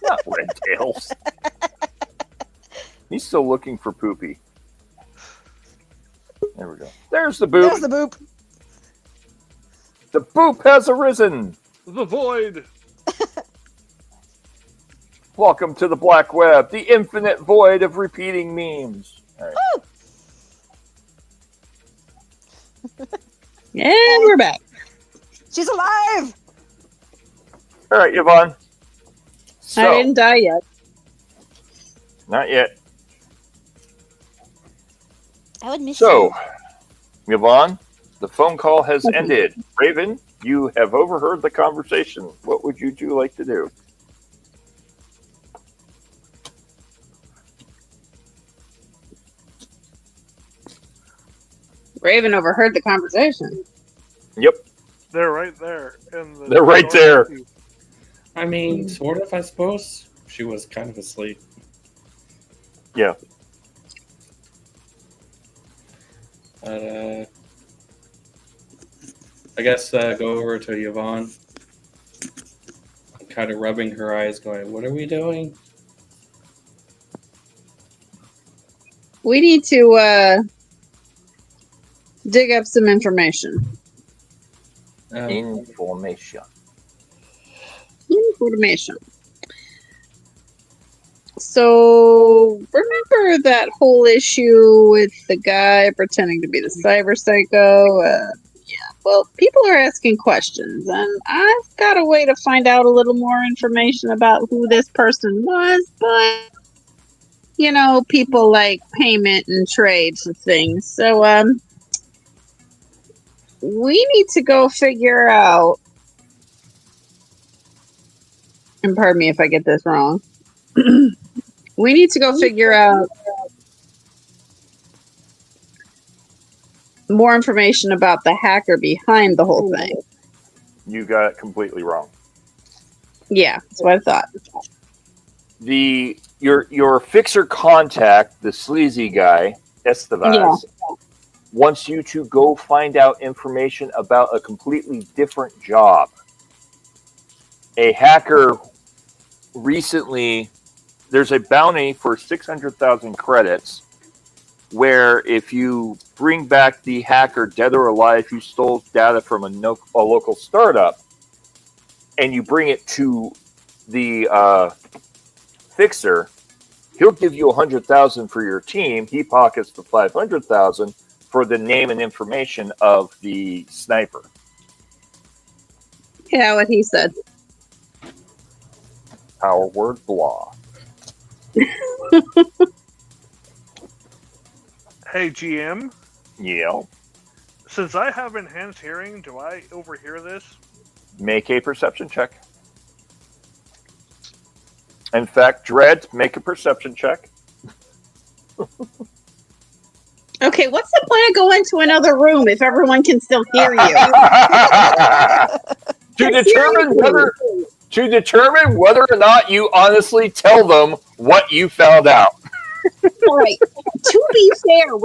Speaker 1: Not red tails. He's still looking for poopy. There we go. There's the boop.
Speaker 6: There's the boop.
Speaker 1: The boop has arisen.
Speaker 8: The Void.
Speaker 1: Welcome to the black web, the infinite void of repeating memes. All right.
Speaker 7: And we're back.
Speaker 6: She's alive.
Speaker 1: All right, Yvonne. So,
Speaker 7: I didn't die yet.
Speaker 1: not yet.
Speaker 6: I would miss
Speaker 1: So,
Speaker 6: you.
Speaker 1: Yvonne, the phone call has ended. Raven, you have overheard the conversation. What would you two like to do?
Speaker 7: Raven overheard the conversation.
Speaker 1: Yep,
Speaker 8: They're right there. In the
Speaker 1: they're right there.
Speaker 5: I mean, sort of, I suppose. She was kind of asleep.
Speaker 1: Yeah.
Speaker 5: But, I guess go over to Yvonne. Kind of rubbing her eyes, going, "What are we doing?"
Speaker 7: We need to dig up some information.
Speaker 1: Information.
Speaker 7: Information. So, remember that whole issue with the guy pretending to be the cyber psycho? Yeah, well, people are asking questions, and I've got a way to find out a little more information about who this person was, but people like payment and trades and things. So, we need to go figure out, and pardon me if I get this wrong, we need to go figure out more information about the hacker behind the whole thing.
Speaker 1: You got it completely wrong.
Speaker 7: Yeah, that's what I thought.
Speaker 1: Your fixer contact, the sleazy guy, Estevez, wants you to go find out information about a completely different job. A hacker recently, there's a bounty for 600,000 credits where if you bring back the hacker dead or alive who stole data from a local startup and you bring it to the fixer, he'll give you 100,000 for your team. He pockets the 500,000 for the name and information of the sniper.
Speaker 7: Yeah, what he said.
Speaker 1: Power word blah.
Speaker 8: Hey, GM.
Speaker 1: Yeah.
Speaker 8: Since I have enhanced hearing, do I overhear this?
Speaker 1: Make a perception check. In fact, Dread, make a perception check.
Speaker 7: Okay, what's the point of going to another room if everyone can still hear you?
Speaker 1: to determine whether or not you honestly tell them what you found out.
Speaker 7: All right. To be fair,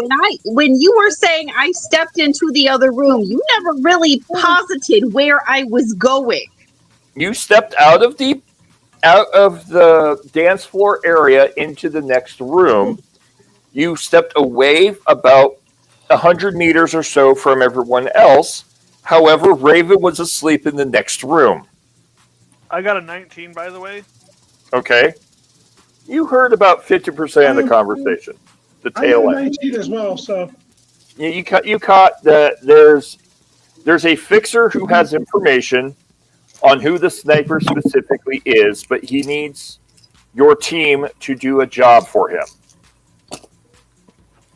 Speaker 7: when you were saying I stepped into the other room, you never really posited where I was going.
Speaker 1: You stepped out of the dance floor area into the next room. You stepped away about 100 meters or so from everyone else. However, Raven was asleep in the next room.
Speaker 8: I got a 19, by the way.
Speaker 1: Okay. You heard about 50% of the conversation. The tail
Speaker 2: I got
Speaker 1: end.
Speaker 2: 19 as well, so.
Speaker 1: You caught that there's a fixer who has information on who the sniper specifically is, but he needs your team to do a job for him.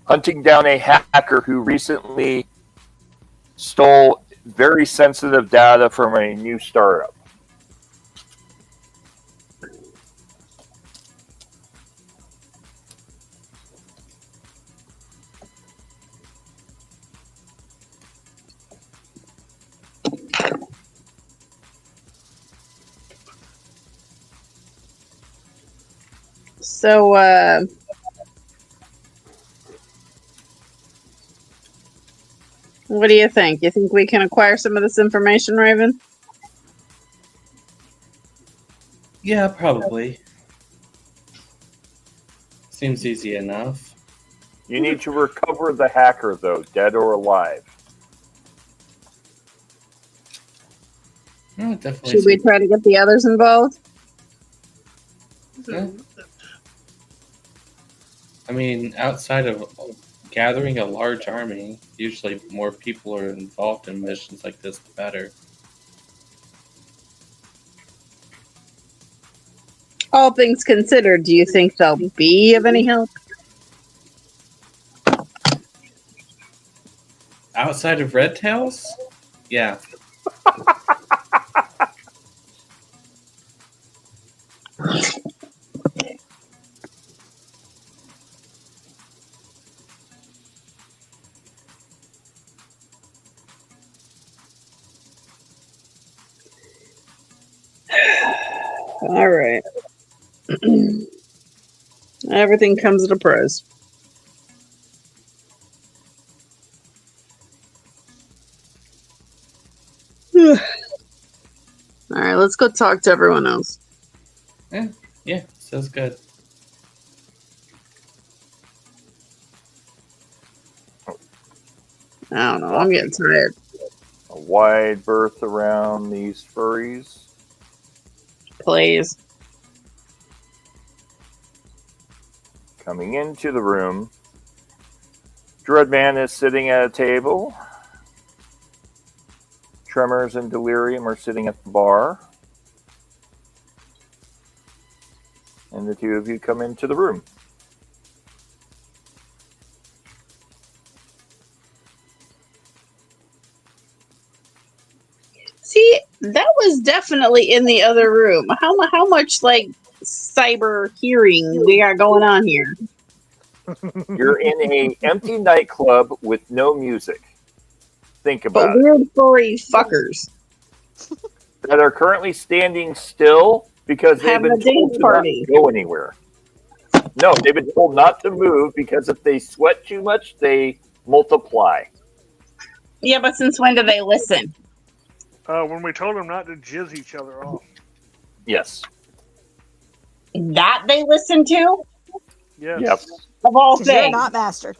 Speaker 1: Hunting down a hacker who recently stole very sensitive data from a new startup.
Speaker 7: So, what do you think? You think we can acquire some of this information, Raven?
Speaker 5: Yeah, probably. Seems easy enough.
Speaker 1: You need to recover the hacker, though, dead or alive.
Speaker 5: Oh, definitely.
Speaker 7: Should we try to get the others involved?
Speaker 5: Yeah. I mean, outside of gathering a large army, usually more people are involved in missions like this, the better.
Speaker 7: All things considered, do you think they'll be of any help?
Speaker 5: Outside of Red Tails? Yeah.
Speaker 7: All right. Everything comes at a price. All right, let's go talk to everyone else.
Speaker 5: Yeah, sounds good.
Speaker 7: I don't know. I'm getting tired.
Speaker 1: A wide berth around these furries.
Speaker 7: Please.
Speaker 1: Coming into the room, Dreadman is sitting at a table. Tremors and Delirium are sitting at the bar. And the two of you come into the room.
Speaker 7: See, that was definitely in the other room. How much like cyber hearing we got going on here?
Speaker 1: You're in a empty nightclub with no music. Think
Speaker 7: But
Speaker 1: about it.
Speaker 7: weird furry fuckers
Speaker 1: That are currently standing still because they've
Speaker 7: having a
Speaker 1: been told
Speaker 7: dance
Speaker 1: to not
Speaker 7: party.
Speaker 1: go anywhere. No, they've been told not to move because if they sweat too much, they multiply.
Speaker 7: Yeah, but since when do they listen?
Speaker 8: When we told them not to jizz each other off.
Speaker 1: Yes.
Speaker 7: That they listen to?
Speaker 8: Yes.
Speaker 1: Yes.
Speaker 7: Of all
Speaker 6: Because you're
Speaker 7: things.
Speaker 6: not master.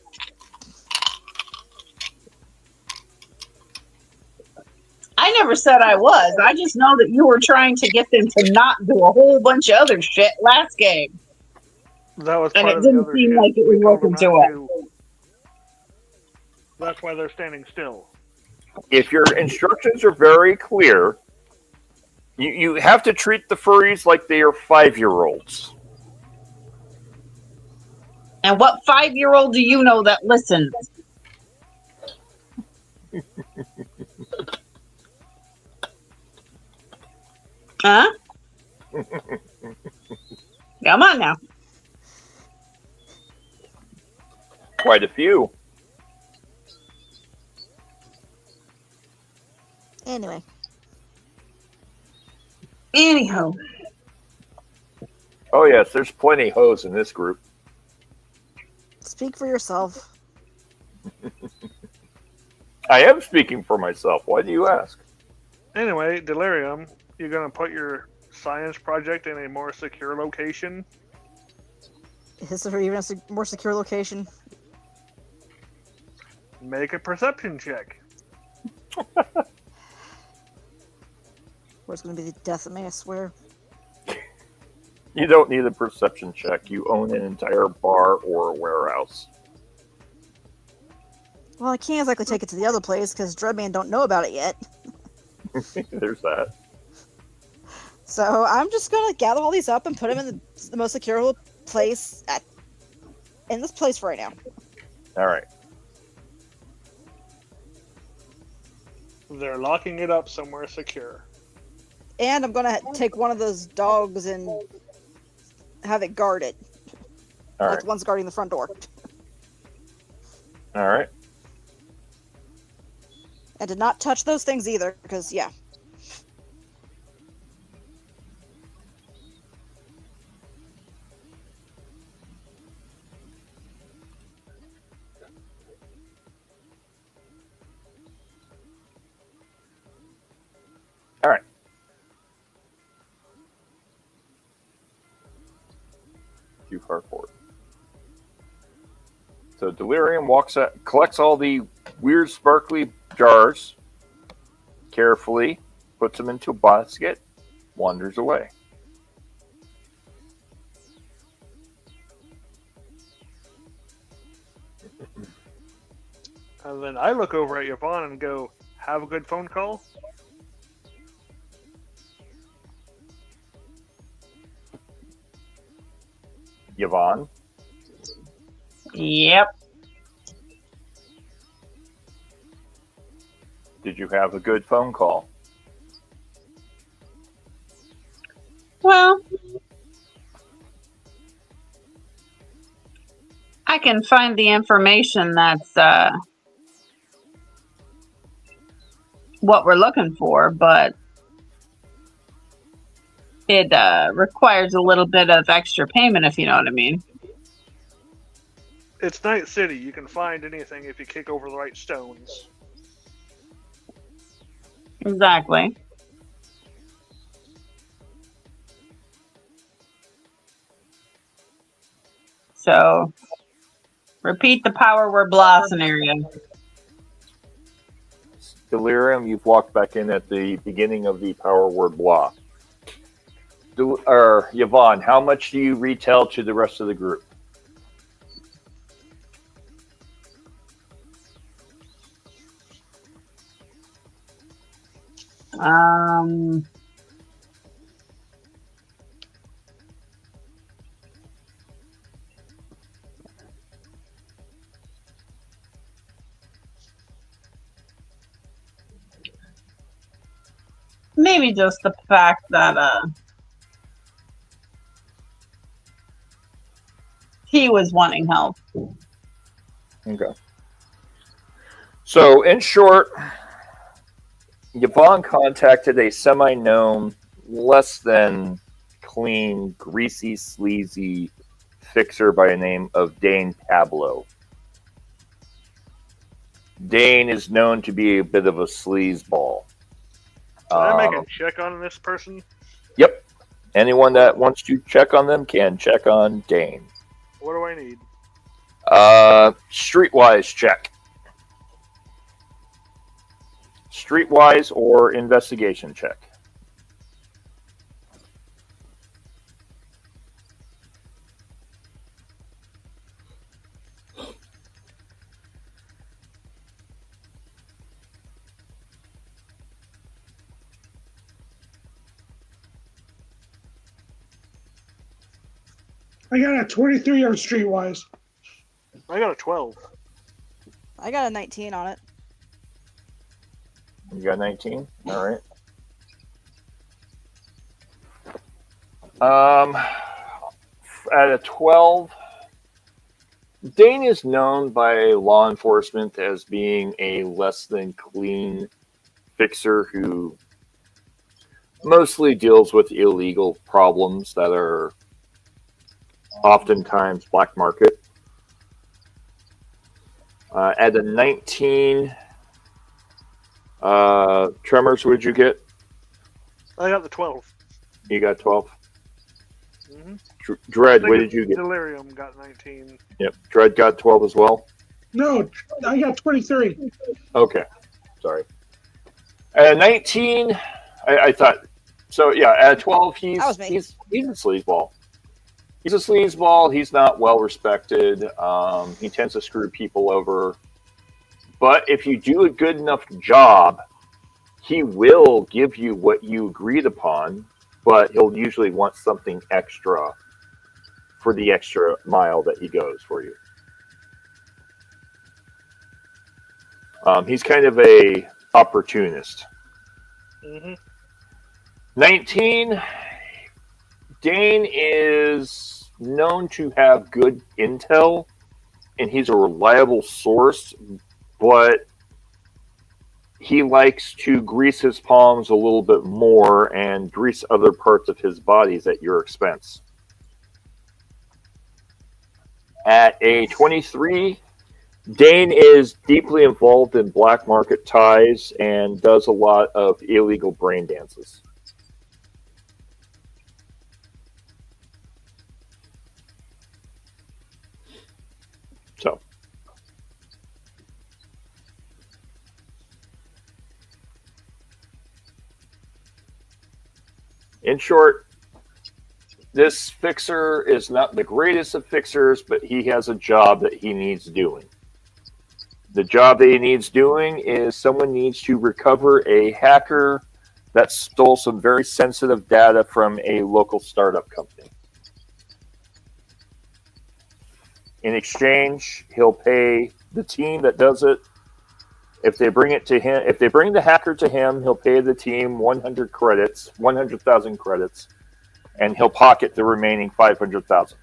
Speaker 7: I never said I was. I just know that you were trying to get them to not do a whole bunch of other shit last game.
Speaker 8: That was
Speaker 7: And
Speaker 8: part
Speaker 7: it
Speaker 8: of the
Speaker 7: didn't
Speaker 8: other
Speaker 7: seem
Speaker 8: shit.
Speaker 7: like it
Speaker 8: We
Speaker 7: was
Speaker 8: told them
Speaker 7: working
Speaker 8: not
Speaker 7: to it.
Speaker 8: That's why they're standing still.
Speaker 1: If your instructions are very clear, you have to treat the furries like they are 5-year-olds.
Speaker 7: And what 5-year-old do you know that listens? Huh? Come on now.
Speaker 1: Quite a few.
Speaker 6: Anyway,
Speaker 7: Anyhow.
Speaker 1: Oh, yes, there's plenty of hoes in this group.
Speaker 6: speak for yourself.
Speaker 1: I am speaking for myself. Why do you ask?
Speaker 8: Anyway, Delirium, you're going to put your science project in a more secure location.
Speaker 6: Is there even a more secure location?
Speaker 8: Make a perception check.
Speaker 6: Where it's going to be the death of me, I swear.
Speaker 1: You don't need a perception check. You own an entire bar or a warehouse.
Speaker 6: Well, I can't exactly take it to the other place because Dreadman don't know about it yet.
Speaker 1: There's that.
Speaker 6: So I'm just going to gather all these up and put them in the most secure place in this place for right now.
Speaker 1: All right.
Speaker 8: They're locking it up somewhere secure.
Speaker 6: And I'm going to take one of those dogs and have it guarded.
Speaker 1: All
Speaker 6: Like
Speaker 1: right.
Speaker 6: the one's guarding the front door.
Speaker 1: All right.
Speaker 6: And to not touch those things either, because, yeah.
Speaker 1: All right. Too far forward. So Delirium walks out, collects all the weird sparkly jars, carefully puts them into a basket, wanders away.
Speaker 8: And then I look over at Yvonne and go, have a good phone call?
Speaker 1: Yvonne,
Speaker 7: Yep.
Speaker 1: did you have a good phone call?
Speaker 7: Well, I can find the information that's what we're looking for, but it requires a little bit of extra payment, if you know what I mean.
Speaker 8: It's Night City. You can find anything if you kick over the right stones.
Speaker 7: Exactly. So, repeat the power word blah scenario.
Speaker 1: Delirium, you've walked back in at the beginning of the power word blah. Yvonne, how much do you retail to the rest of the group?
Speaker 7: Um, maybe just the fact that he was wanting help.
Speaker 1: Okay. So, in short, Yvonne contacted a semi-known, less than clean, greasy, sleazy fixer by the name of Dane Pablo. Dane is known to be a bit of a sleazeball.
Speaker 8: Can I make a check on this person?
Speaker 1: Yep. Anyone that wants to check on them can check on Dane.
Speaker 8: What do I need?
Speaker 1: Streetwise check. Streetwise or investigation check.
Speaker 2: I got a 23 on Streetwise.
Speaker 8: I got a 12.
Speaker 6: I got a 19 on it.
Speaker 1: You got 19? All right. At a 12, Dane is known by law enforcement as being a less than clean fixer who mostly deals with illegal problems that are oftentimes black market. At a 19, Tremors, what did you get?
Speaker 8: I got the 12.
Speaker 1: You got 12?
Speaker 8: Mm-hmm.
Speaker 1: Dread, what did you get?
Speaker 8: Delirium got 19.
Speaker 1: Yep, Dread got 12 as well?
Speaker 2: No, I got 23.
Speaker 1: Okay, sorry. At 19, I thought, so yeah, at 12, he's a sleazeball. He's a sleazeball. He's not well respected. He tends to screw people over. But if you do a good enough job, he will give you what you agreed upon, but he'll usually want something extra for the extra mile that he goes for you. He's kind of a opportunist.
Speaker 8: Mm-hmm.
Speaker 1: 19, Dane is known to have good intel, and he's a reliable source, but he likes to grease his palms a little bit more and grease other parts of his bodies at your expense. At a 23, Dane is deeply involved in black market ties and does a lot of illegal brain dances. So, in short, this fixer is not the greatest of fixers, but he has a job that he needs doing. The job that he needs doing is someone needs to recover a hacker that stole some very sensitive data from a local startup company. In exchange, he'll pay the team that does it. If they bring it to him, if they bring the hacker to him, he'll pay the team 100,000 credits, and he'll pocket the remaining 500,000.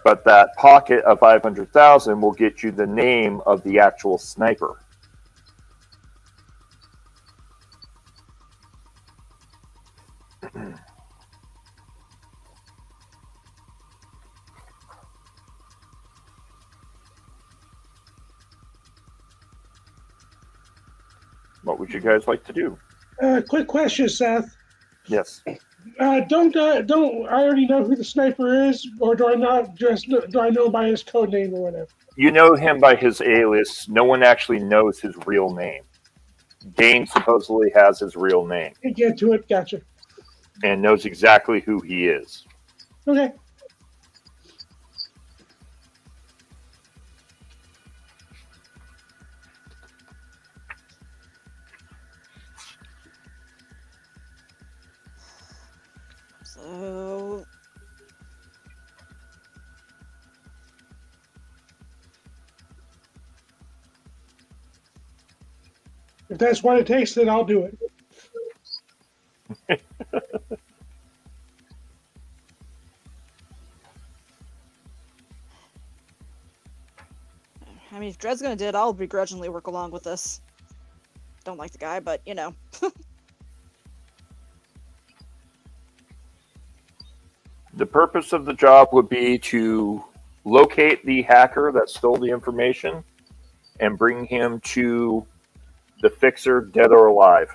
Speaker 1: But that pocket of 500,000 will get you the name of the actual sniper. What would you guys like to do?
Speaker 2: Quick question, Seth.
Speaker 1: Yes.
Speaker 2: Don't I already know who the sniper is, or do I not? Do I know by his code name or whatever?
Speaker 1: You know him by his alias. No one actually knows his real name. Dane supposedly has his real name
Speaker 2: Get to it. Gotcha.
Speaker 1: and knows exactly who he is.
Speaker 2: Okay.
Speaker 6: So
Speaker 2: If that's what it takes, then I'll do it.
Speaker 6: I mean, if Dred's gonna do it, I'll begrudgingly work along with this. Don't like the guy, but you know.
Speaker 1: The purpose of the job would be to locate the hacker that stole the information and bring him to the fixer, dead or alive.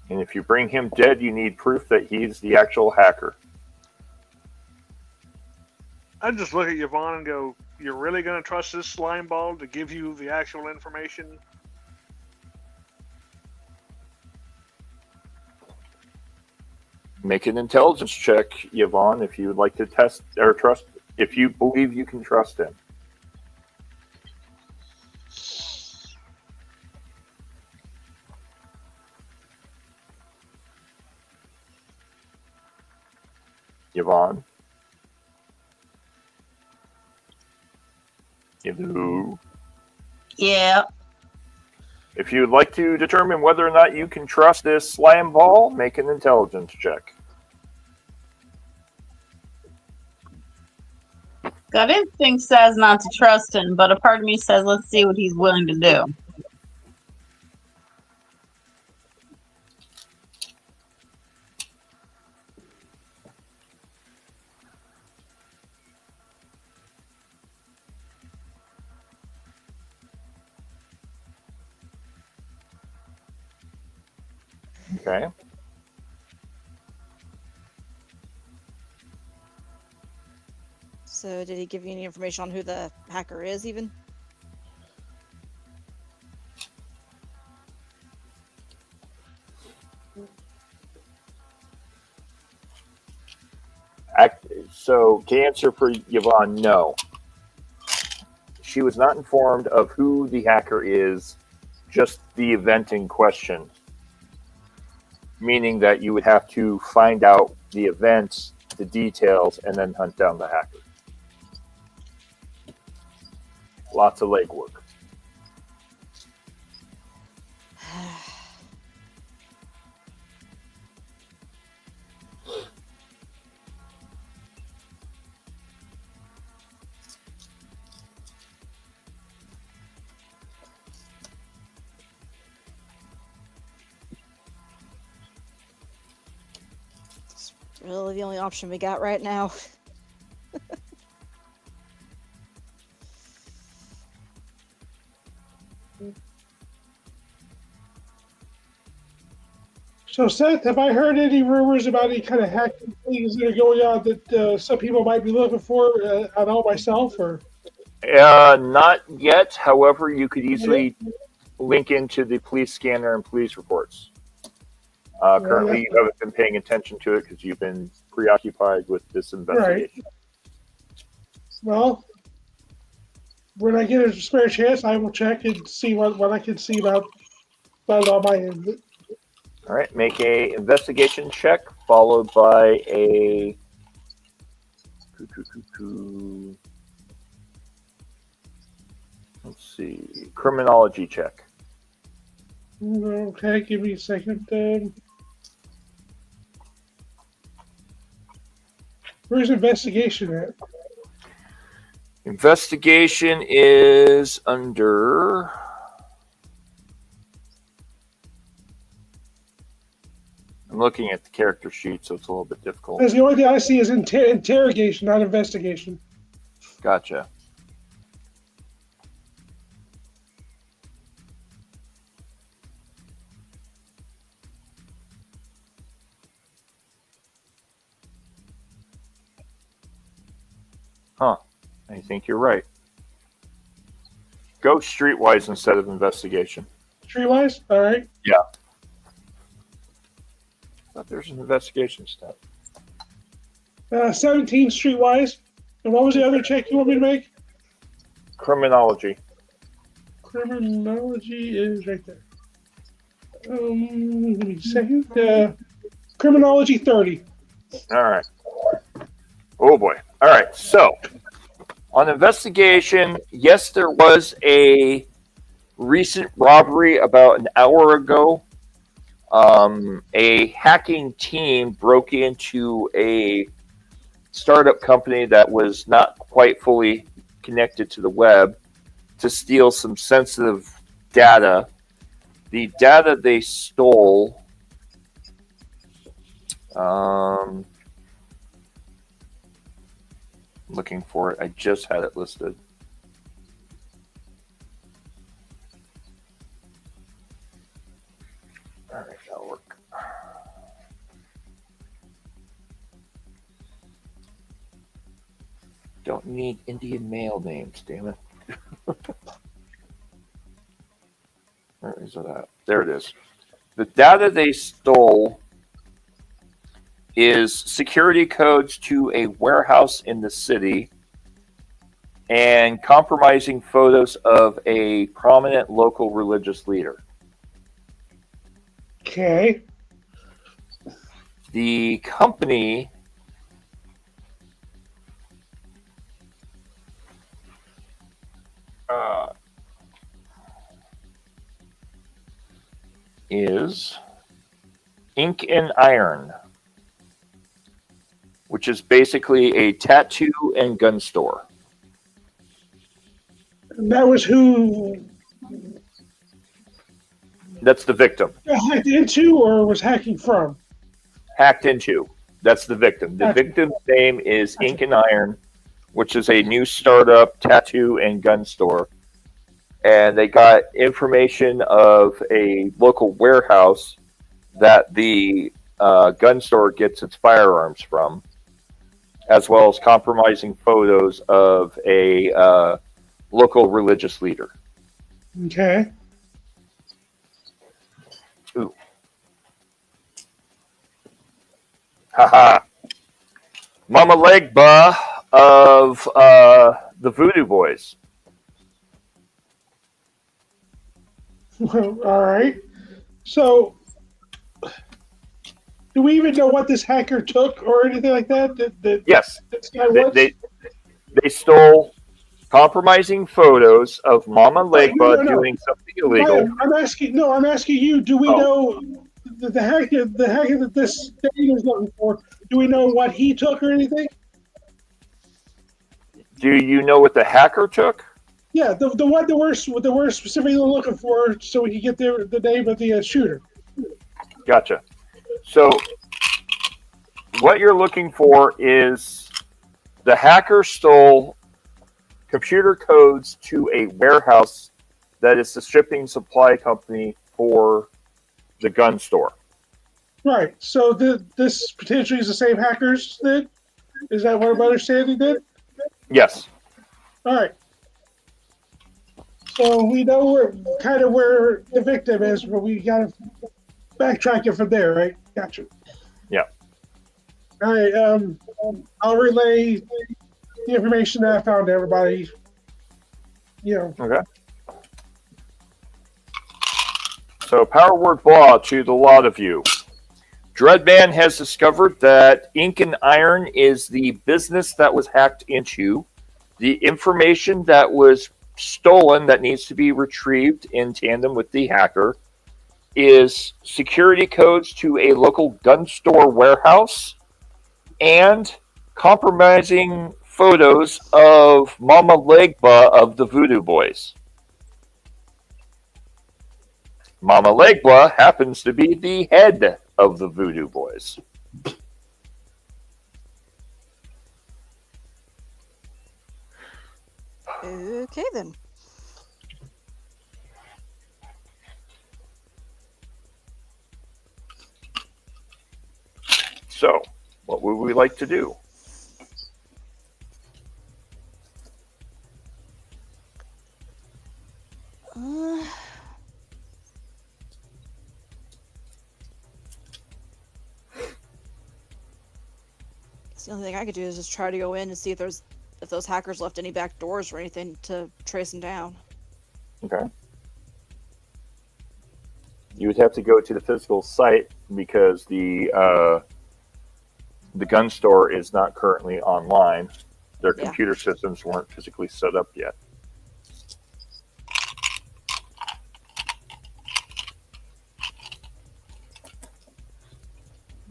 Speaker 1: And if you bring him dead, you need proof that he's the actual hacker.
Speaker 8: I just look at Yvonne and go, "You're really going to trust this slime ball to give you the actual information?"
Speaker 1: Make an intelligence check, Yvonne, if you would like to test or trust, if you believe you can trust him. Yvonne? Hello?
Speaker 7: Yeah.
Speaker 1: If you would like to determine whether or not you can trust this slime ball, make an intelligence check.
Speaker 7: Gut instinct says not to trust him, but a part of me says let's see what he's willing to do.
Speaker 1: Okay.
Speaker 6: So, did he give you any information on who the hacker is, even?
Speaker 1: So, to answer for Yvonne, no. She was not informed of who the hacker is, just the event in question. Meaning that you would have to find out the events, the details, and then hunt down the hacker. Lots of legwork.
Speaker 6: It's really the only option we got right now.
Speaker 2: So, Seth, have I heard any rumors about any kind of hacking things that are going on that some people might be looking for? I know myself, or
Speaker 1: Not yet. However, you could easily link into the police scanner and police reports. Currently, you haven't been paying attention to it because you've been preoccupied with this investigation.
Speaker 2: Well, when I get a spare chance, I will check and see what I can see about on my end.
Speaker 1: All right, make a investigation check followed by a let's see, criminology check.
Speaker 2: Okay, give me a second. Where's investigation at?
Speaker 1: Investigation is under. I'm looking at the character sheet, so it's a little bit difficult.
Speaker 2: Because the only thing I see is interrogation, not investigation.
Speaker 1: Gotcha. Huh. I think you're right. Go streetwise instead of investigation.
Speaker 2: Streetwise? All right.
Speaker 1: Yeah. I thought there's an investigation step.
Speaker 2: 17 streetwise. And what was the other check you want me to make?
Speaker 1: Criminology.
Speaker 2: Criminology is right there. Give me a second. Criminology 30.
Speaker 1: All right. Oh boy. All right. So, on investigation, yes, there was a recent robbery about an hour ago. A hacking team broke into a startup company that was not quite fully connected to the web to steal some sensitive data. The data they stole. Looking for it. I just had it listed. All right, that'll work. Don't need Indian male names, damn it. Where is it at? There it is. The data they stole is security codes to a warehouse in the city and compromising photos of a prominent local religious leader.
Speaker 2: Okay.
Speaker 1: The company is Ink and Iron, which is basically a tattoo and gun store.
Speaker 2: And that was who
Speaker 1: That's the victim.
Speaker 2: hacked into or was hacking from?
Speaker 1: Hacked into. That's the victim. The
Speaker 2: Gotcha.
Speaker 1: victim's name is Ink and Iron, which is a new startup tattoo and gun store. And they got information of a local warehouse that the gun store gets its firearms from, as well as compromising photos of a local religious leader.
Speaker 2: Okay.
Speaker 1: Ooh. Haha. Mama Legba of the Voodoo Boys.
Speaker 2: Well, all right. So, do we even know what this hacker took or anything like that?
Speaker 1: Yes.
Speaker 2: This guy was?
Speaker 1: They stole compromising photos of Mama Legba
Speaker 2: No.
Speaker 1: doing something illegal.
Speaker 2: I'm asking you. Do we know the hacker that this thing is looking for? Do we know what he took or anything?
Speaker 1: Do you know what the hacker took?
Speaker 2: Yeah, the one that we're specifically looking for, so we can get the name of the shooter.
Speaker 1: Gotcha. So, what you're looking for is the hacker stole computer codes to a warehouse that is the shipping supply company for the gun store.
Speaker 2: Right. So this potentially is the same hackers then? Is that what I'm understanding then?
Speaker 1: Yes.
Speaker 2: All right. So we know where the victim is, but we got to backtrack it from there, right? Gotcha.
Speaker 1: Yeah.
Speaker 2: All right. I'll relay the information that I found to everybody.
Speaker 1: Okay. So, power word law to the lot of you. Dreadman has discovered that Ink and Iron is the business that was hacked into. The information that was stolen that needs to be retrieved in tandem with the hacker is security codes to a local gun store warehouse and compromising photos of Mama Legba of the Voodoo Boys. Mama Legba happens to be the head of the Voodoo Boys.
Speaker 6: Okay then.
Speaker 1: So, what would we like to do?
Speaker 6: The only thing I could do is just try to go in and see if those hackers left any back doors or anything to trace them down.
Speaker 1: Okay. You would have to go to the physical site because the gun store is not currently online. Their
Speaker 6: Yeah.
Speaker 1: computer systems weren't physically set up yet.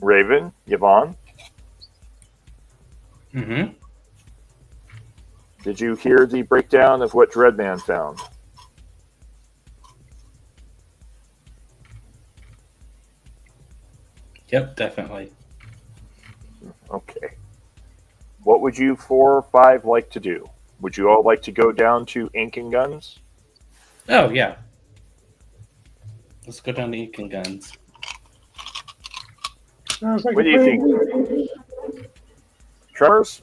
Speaker 1: Raven, Yvonne,
Speaker 5: Mm-hmm.
Speaker 1: did you hear the breakdown of what Dreadman found?
Speaker 5: Yep, definitely.
Speaker 1: Okay. What would you 4 or 5 like to do? Would you all like to go down to Ink and Guns?
Speaker 5: Oh, yeah. Let's go down to Ink and Guns.
Speaker 2: Sounds like
Speaker 1: What do you think? Tremors?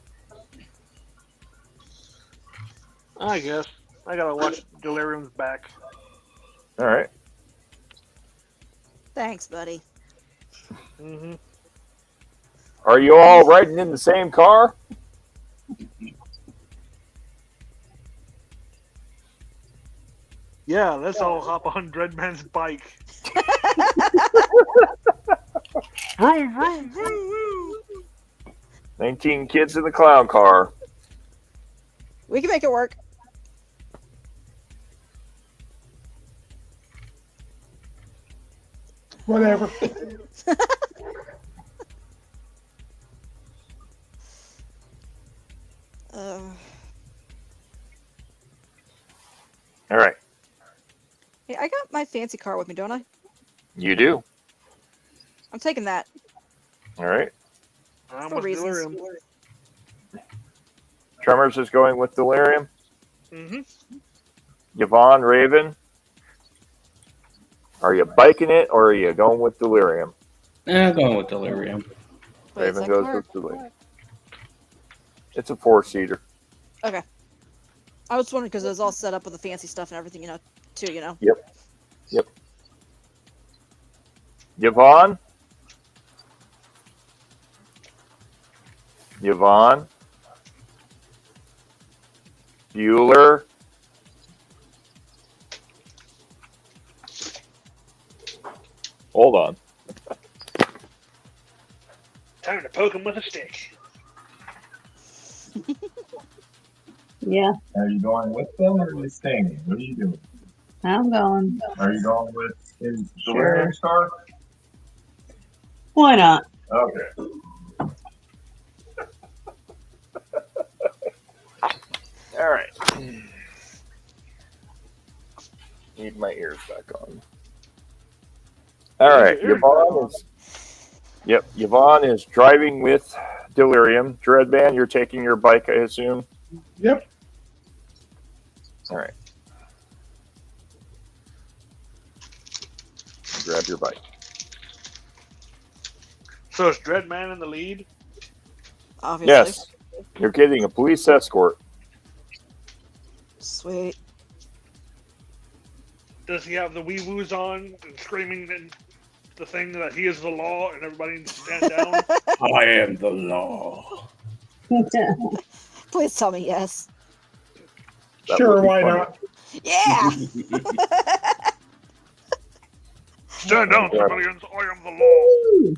Speaker 8: I guess. I gotta watch Delirium's back.
Speaker 1: All right.
Speaker 6: Thanks, buddy.
Speaker 8: Mm-hmm.
Speaker 1: Are you all riding in the same car?
Speaker 8: Yeah, let's all hop on Dreadman's bike. Vroom, vroom, vroom.
Speaker 1: 19 kids in the clown car.
Speaker 6: We can make it work.
Speaker 2: Whatever.
Speaker 1: All right.
Speaker 6: Hey, I got my fancy car with me, don't I?
Speaker 1: You do.
Speaker 6: I'm taking that.
Speaker 1: All right.
Speaker 8: I'm
Speaker 6: For
Speaker 8: with
Speaker 6: reasons.
Speaker 8: Delirium.
Speaker 1: Tremors is going with Delirium.
Speaker 8: Mm-hmm.
Speaker 1: Yvonne, Raven. Are you biking it or are you going with Delirium?
Speaker 5: I'm going with Delirium.
Speaker 6: Wait, is
Speaker 1: Raven
Speaker 6: that
Speaker 1: goes
Speaker 6: car?
Speaker 1: with Delirium. It's a 4-seater.
Speaker 6: Okay. I was wondering because it was all set up with the fancy stuff and everything, too,
Speaker 1: Yep. Yvonne? Yvonne? Bueller? Hold on.
Speaker 8: Time to poke him with a stick.
Speaker 7: Yeah,
Speaker 9: Are you going with them or are you staying? What are you doing?
Speaker 7: I'm going.
Speaker 9: Are you going with his
Speaker 7: Sure.
Speaker 9: Delirium star?
Speaker 7: Why not?
Speaker 9: Okay.
Speaker 1: All right. Need my ears back on. All right. Yvonne is. Yep. Yvonne is driving with Delirium. Dreadman, you're taking your bike, I assume.
Speaker 2: Yep.
Speaker 1: All right. Grab your bike.
Speaker 8: So is Dreadman in the lead?
Speaker 6: Obviously.
Speaker 1: Yes. You're getting a police escort.
Speaker 6: Sweet.
Speaker 8: Does he have the wee woos on and screaming in the thing that he is the law and everybody needs to stand down?
Speaker 5: I am the law.
Speaker 6: Please tell me yes.
Speaker 1: That
Speaker 2: Sure,
Speaker 1: would be
Speaker 2: why
Speaker 1: funny.
Speaker 2: not?
Speaker 6: Yeah.
Speaker 8: Stand down, civilians. I am the law.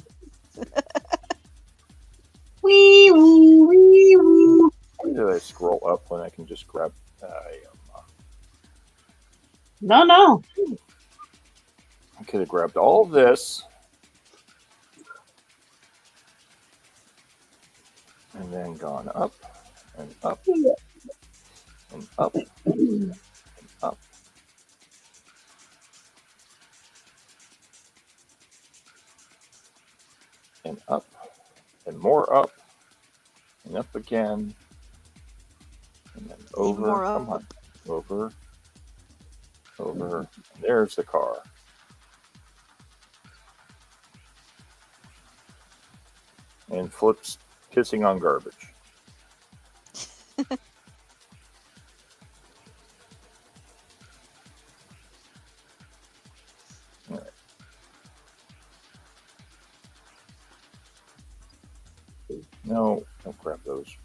Speaker 7: Wee woo, wee woo.
Speaker 1: How did I scroll up when I can just grab?
Speaker 7: No.
Speaker 1: I could have grabbed all this and then gone up and up and up and up. And up and more up and up again and then over.
Speaker 6: more
Speaker 1: Come on, over. There's the car. And flips pissing on garbage. All right. No, don't grab those.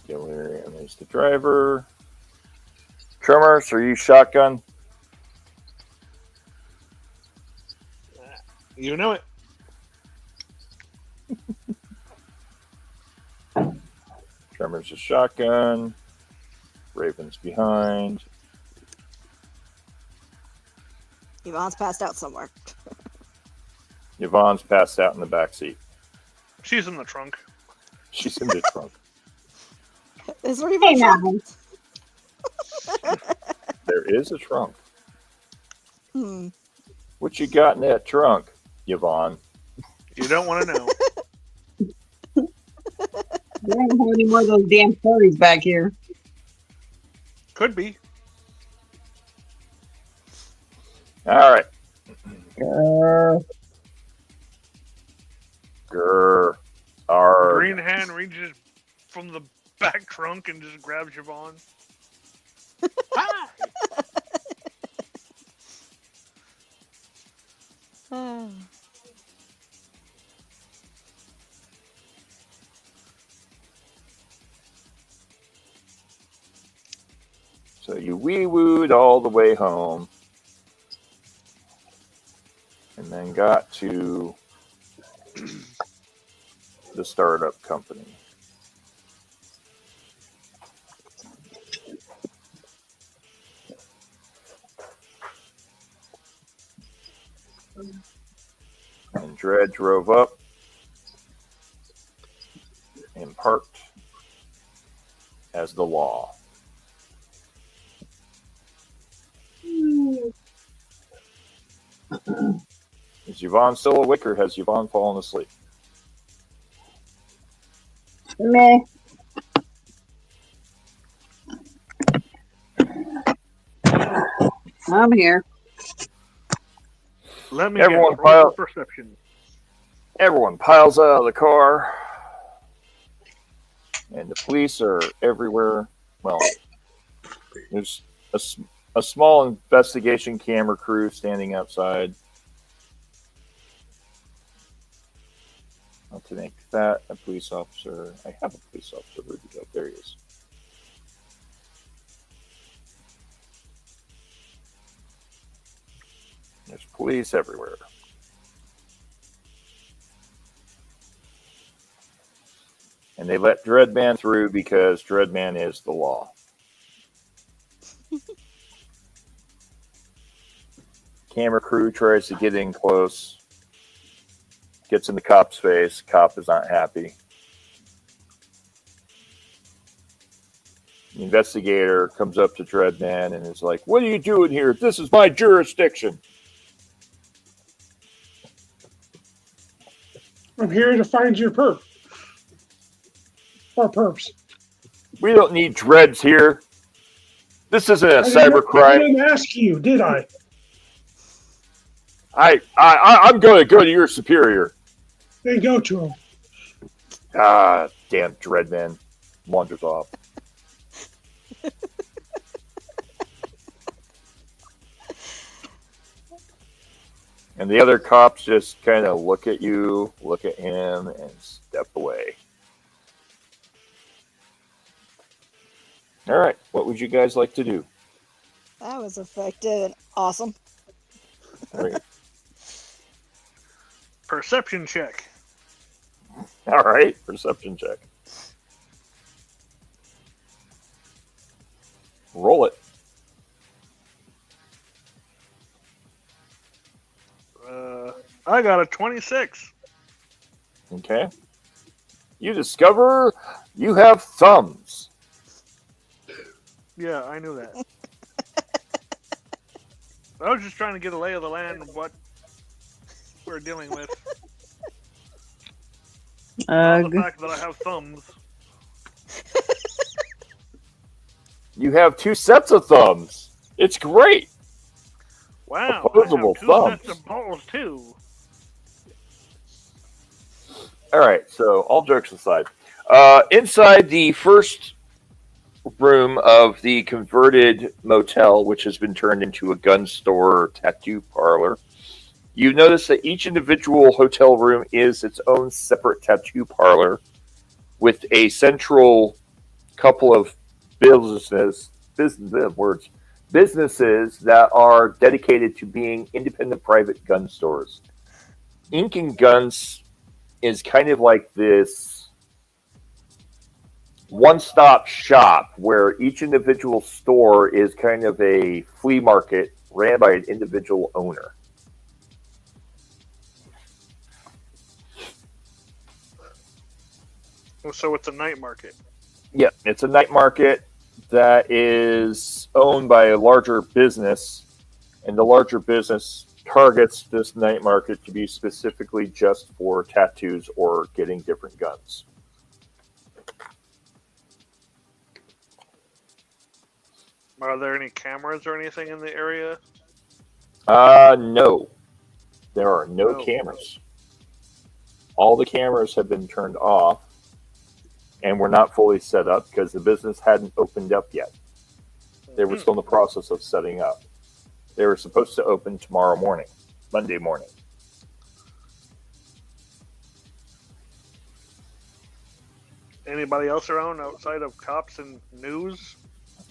Speaker 1: Delirium is the driver. Tremors, are you shotgun?
Speaker 8: You know it.
Speaker 1: Tremors a shotgun. Raven's behind.
Speaker 6: Yvonne's passed out somewhere.
Speaker 1: Yvonne's passed out in the back seat.
Speaker 8: She's in the trunk.
Speaker 1: She's in the trunk.
Speaker 6: Is there even a trunk?
Speaker 1: There is a trunk.
Speaker 6: Hmm.
Speaker 1: What you got in that trunk, Yvonne?
Speaker 8: You don't want to know.
Speaker 7: There ain't any more of those damn furries back here.
Speaker 8: Could be.
Speaker 1: All right.
Speaker 7: Uh,
Speaker 1: Grr.
Speaker 8: Green hand reaches from the back trunk and just grabs Yvonne. Hi!
Speaker 1: So you wee-wooed all the way home. And then got to the startup company. And Dredd drove up and parked as the law. Is Yvonne still awake or has Yvonne fallen asleep?
Speaker 7: meh. I'm here.
Speaker 8: Let me
Speaker 1: Everyone
Speaker 8: get roll
Speaker 1: pile-
Speaker 8: for perception.
Speaker 1: Everyone piles out of the car. And the police are everywhere. Well, there's a small investigation camera crew standing outside. Not to make that a police officer. I have a police officer. Where'd he go? There he is. There's police everywhere. And they let Dreadman through because Dreadman is the law. Camera crew tries to get in close. Gets in the cop's face. Cop is not happy. The investigator comes up to Dreadman and is like, "What are you doing here? This is my jurisdiction."
Speaker 2: I'm here to find your perp. Or perps.
Speaker 1: We don't need dreads here. This isn't a
Speaker 2: I
Speaker 1: cybercrime.
Speaker 2: didn't ask you, did I?
Speaker 1: I'm going to go to your superior.
Speaker 2: Then go to him.
Speaker 1: Ah, damn Dreadman. Wanders off. And the other cops just kind of look at you, look at him, and step away. All right, what would you guys like to do?
Speaker 6: That was effective and awesome.
Speaker 1: All right,
Speaker 8: Perception check.
Speaker 1: all right, perception check. Roll it.
Speaker 8: I got a 26.
Speaker 1: Okay. You discover you have thumbs.
Speaker 8: Yeah, I knew that. I was just trying to get a lay of the land of what we're dealing with. Not the fact that I have thumbs.
Speaker 1: You have two sets of thumbs. It's great.
Speaker 8: Wow,
Speaker 1: Opposable
Speaker 8: I have two
Speaker 1: thumbs.
Speaker 8: sets of balls too.
Speaker 1: All right, so all jokes aside, inside the first room of the converted motel, which has been turned into a gun store tattoo parlor, you notice that each individual hotel room is its own separate tattoo parlor with a central couple of businesses that are dedicated to being independent private gun stores. Ink and Guns is kind of like this one-stop shop where each individual store is kind of a flea market ran by an individual owner.
Speaker 8: So it's a night market.
Speaker 1: Yeah, it's a night market that is owned by a larger business, and the larger business targets this night market to be specifically just for tattoos or getting different guns.
Speaker 8: Are there any cameras or anything in the area?
Speaker 1: No. There are no cameras. All the cameras have been turned off and were not fully set up because the business hadn't opened up yet. They were still in the process of setting up. They were supposed to open tomorrow morning, Monday morning.
Speaker 8: Anybody else around outside of cops and news?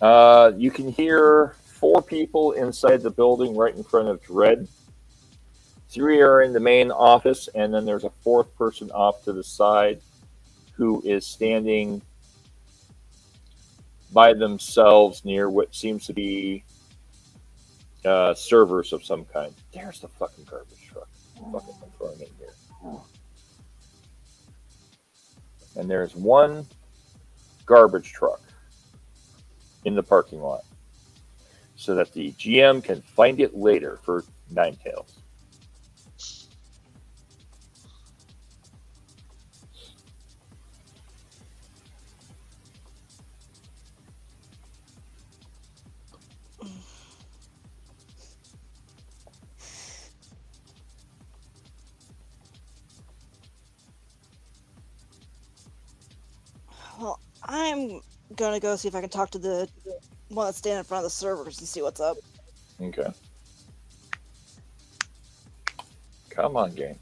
Speaker 1: You can hear 4 people inside the building right in front of Red. 3 are in the main office, and then there's a 4th person off to the side who is standing by themselves near what seems to be servers of some kind. There's the fucking garbage truck. Fucking throwing it here. And there's one garbage truck in the parking lot so that the GM can find it later for Ninetales.
Speaker 6: Well, I'm gonna go see if I can talk to the one that's standing in front of the servers and see what's up.
Speaker 1: Okay. Come on, game.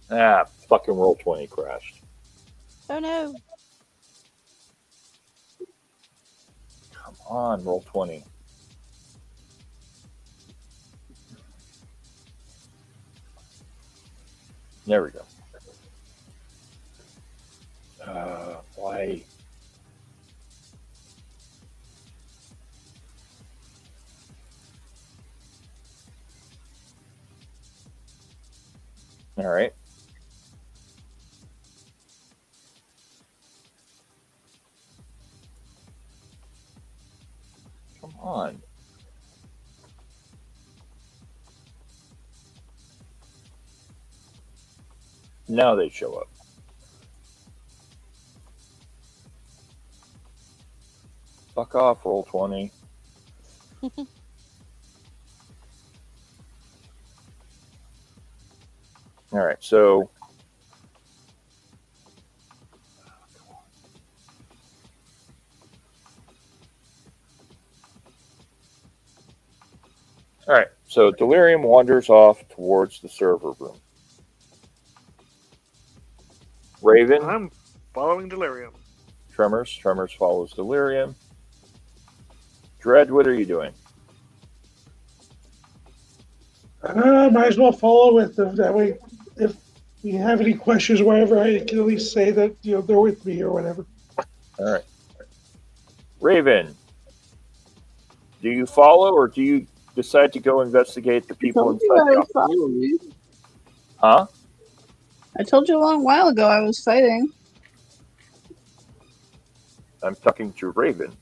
Speaker 1: Ah, fucking Roll20 crashed.
Speaker 6: Oh no.
Speaker 1: Come on, Roll20. There we go. Why? All right. Come on. Now they show up. Fuck off, Roll20. All right, so Delirium wanders off towards the server room. Raven,
Speaker 8: I'm following Delirium.
Speaker 1: Tremors follows Delirium. Dread, what are you doing?
Speaker 2: Might as well follow with them. That way, if you have any questions or whatever, I can at least say that they're with me or whatever.
Speaker 1: All right. Raven, do you follow or do you decide to go investigate the people inside the office? Huh?
Speaker 7: I told you a long while ago I was fighting.
Speaker 1: I'm talking to Raven.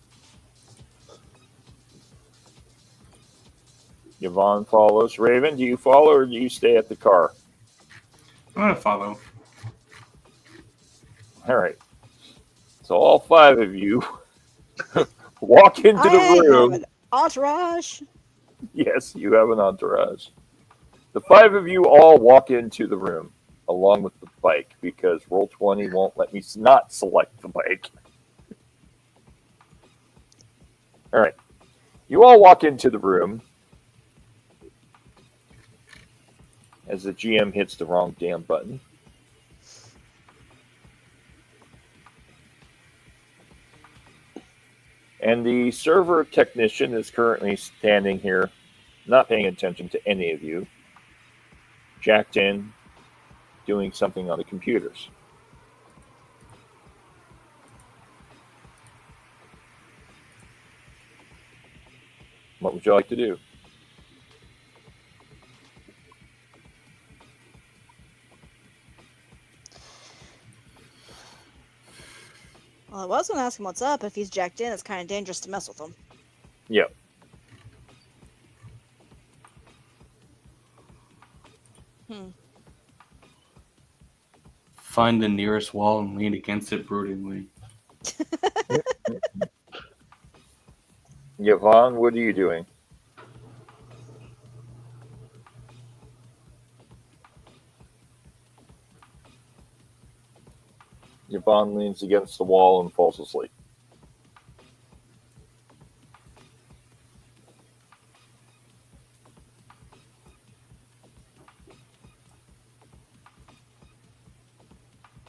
Speaker 1: Yvonne follows. Raven, do you follow or do you stay at the car?
Speaker 5: I'm gonna follow.
Speaker 1: All right. So all 5 of you walk into the room.
Speaker 6: Have an entourage.
Speaker 1: Yes, you have an entourage. The 5 of you all walk into the room along with the bike because Roll20 won't let me not select the bike. All right. You all walk into the room as the GM hits the wrong damn button. And the server technician is currently standing here, not paying attention to any of you. jacked in, doing something on the computers. What would you like to do?
Speaker 6: Well, I was going to ask him what's up. If he's jacked in, it's kind of dangerous to mess with him.
Speaker 1: Yep.
Speaker 5: Find the nearest wall and lean against it broodingly.
Speaker 1: Yvonne, what are you doing? Yvonne leans against the wall and falls asleep.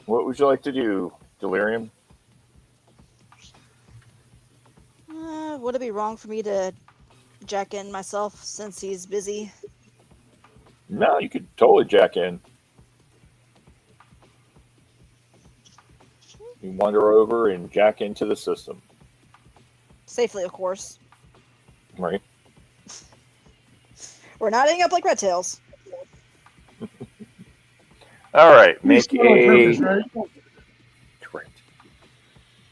Speaker 1: What would you like to do, Delirium?
Speaker 6: Would it be wrong for me to jack in myself since he's busy?
Speaker 1: No, you could totally jack in. You wander over and jack into the system.
Speaker 6: Safely, of course.
Speaker 1: Right.
Speaker 6: We're not ending up like Red Tails.
Speaker 1: All right.
Speaker 2: He's
Speaker 1: Make
Speaker 2: still on
Speaker 1: a
Speaker 2: purpose, right?
Speaker 1: correct.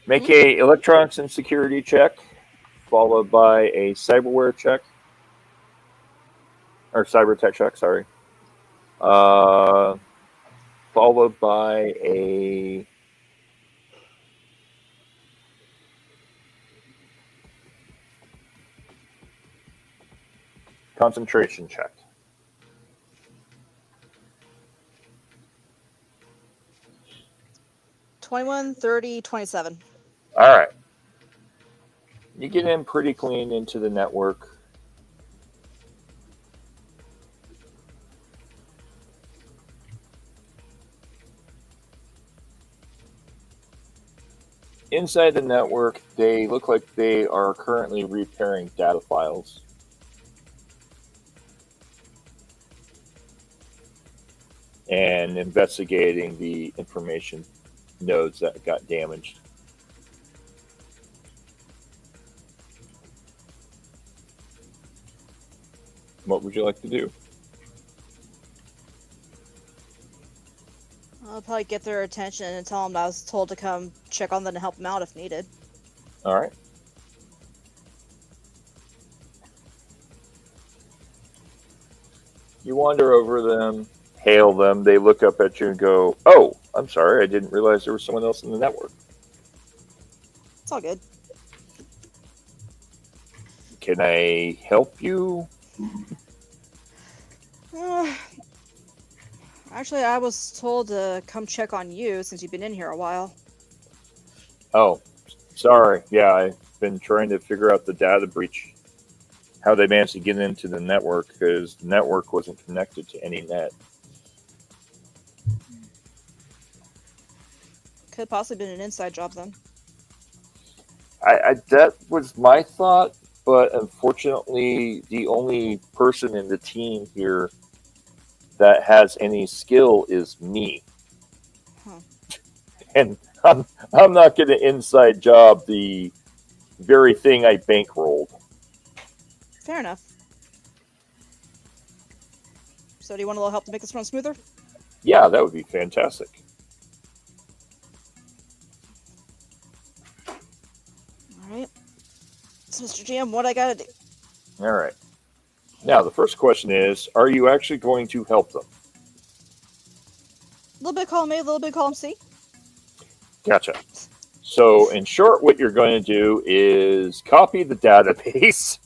Speaker 1: Make a electronics and security check, followed by a cyberware check, or cyber tech check. Sorry. Followed by a concentration check.
Speaker 6: 21, 30, 27.
Speaker 1: All right. You get in pretty clean into the network. Inside the network, they look like they are currently repairing data files. And investigating the information nodes that got damaged. What would you like to do?
Speaker 6: I'll probably get their attention and tell them I was told to come check on them and help them out if needed.
Speaker 1: All right. You wander over them, hail them. They look up at you and go, "Oh, I'm sorry. I didn't realize there was someone else in the network.
Speaker 6: It's all good.
Speaker 1: Can I help you?"
Speaker 6: Actually, I was told to come check on you since you've been in here a while.
Speaker 1: Oh, sorry. Yeah, I've been trying to figure out the data breach, how they managed to get into the network, because the network wasn't connected to any net.
Speaker 6: Could possibly been an inside job then.
Speaker 1: That was my thought, but unfortunately, the only person in the team here that has any skill is me.
Speaker 6: Huh.
Speaker 1: And I'm not going to inside job the very thing I bankrolled.
Speaker 6: Fair enough. So do you want a little help to make this run smoother?
Speaker 1: Yeah, that would be fantastic.
Speaker 6: Alright. So Mr. GM, what I gotta do?
Speaker 1: All right. Now, the first question is, are you actually going to help them?
Speaker 6: A little bit column A, a little bit column C.
Speaker 1: Gotcha. So, in short, what you're going to do is copy the database.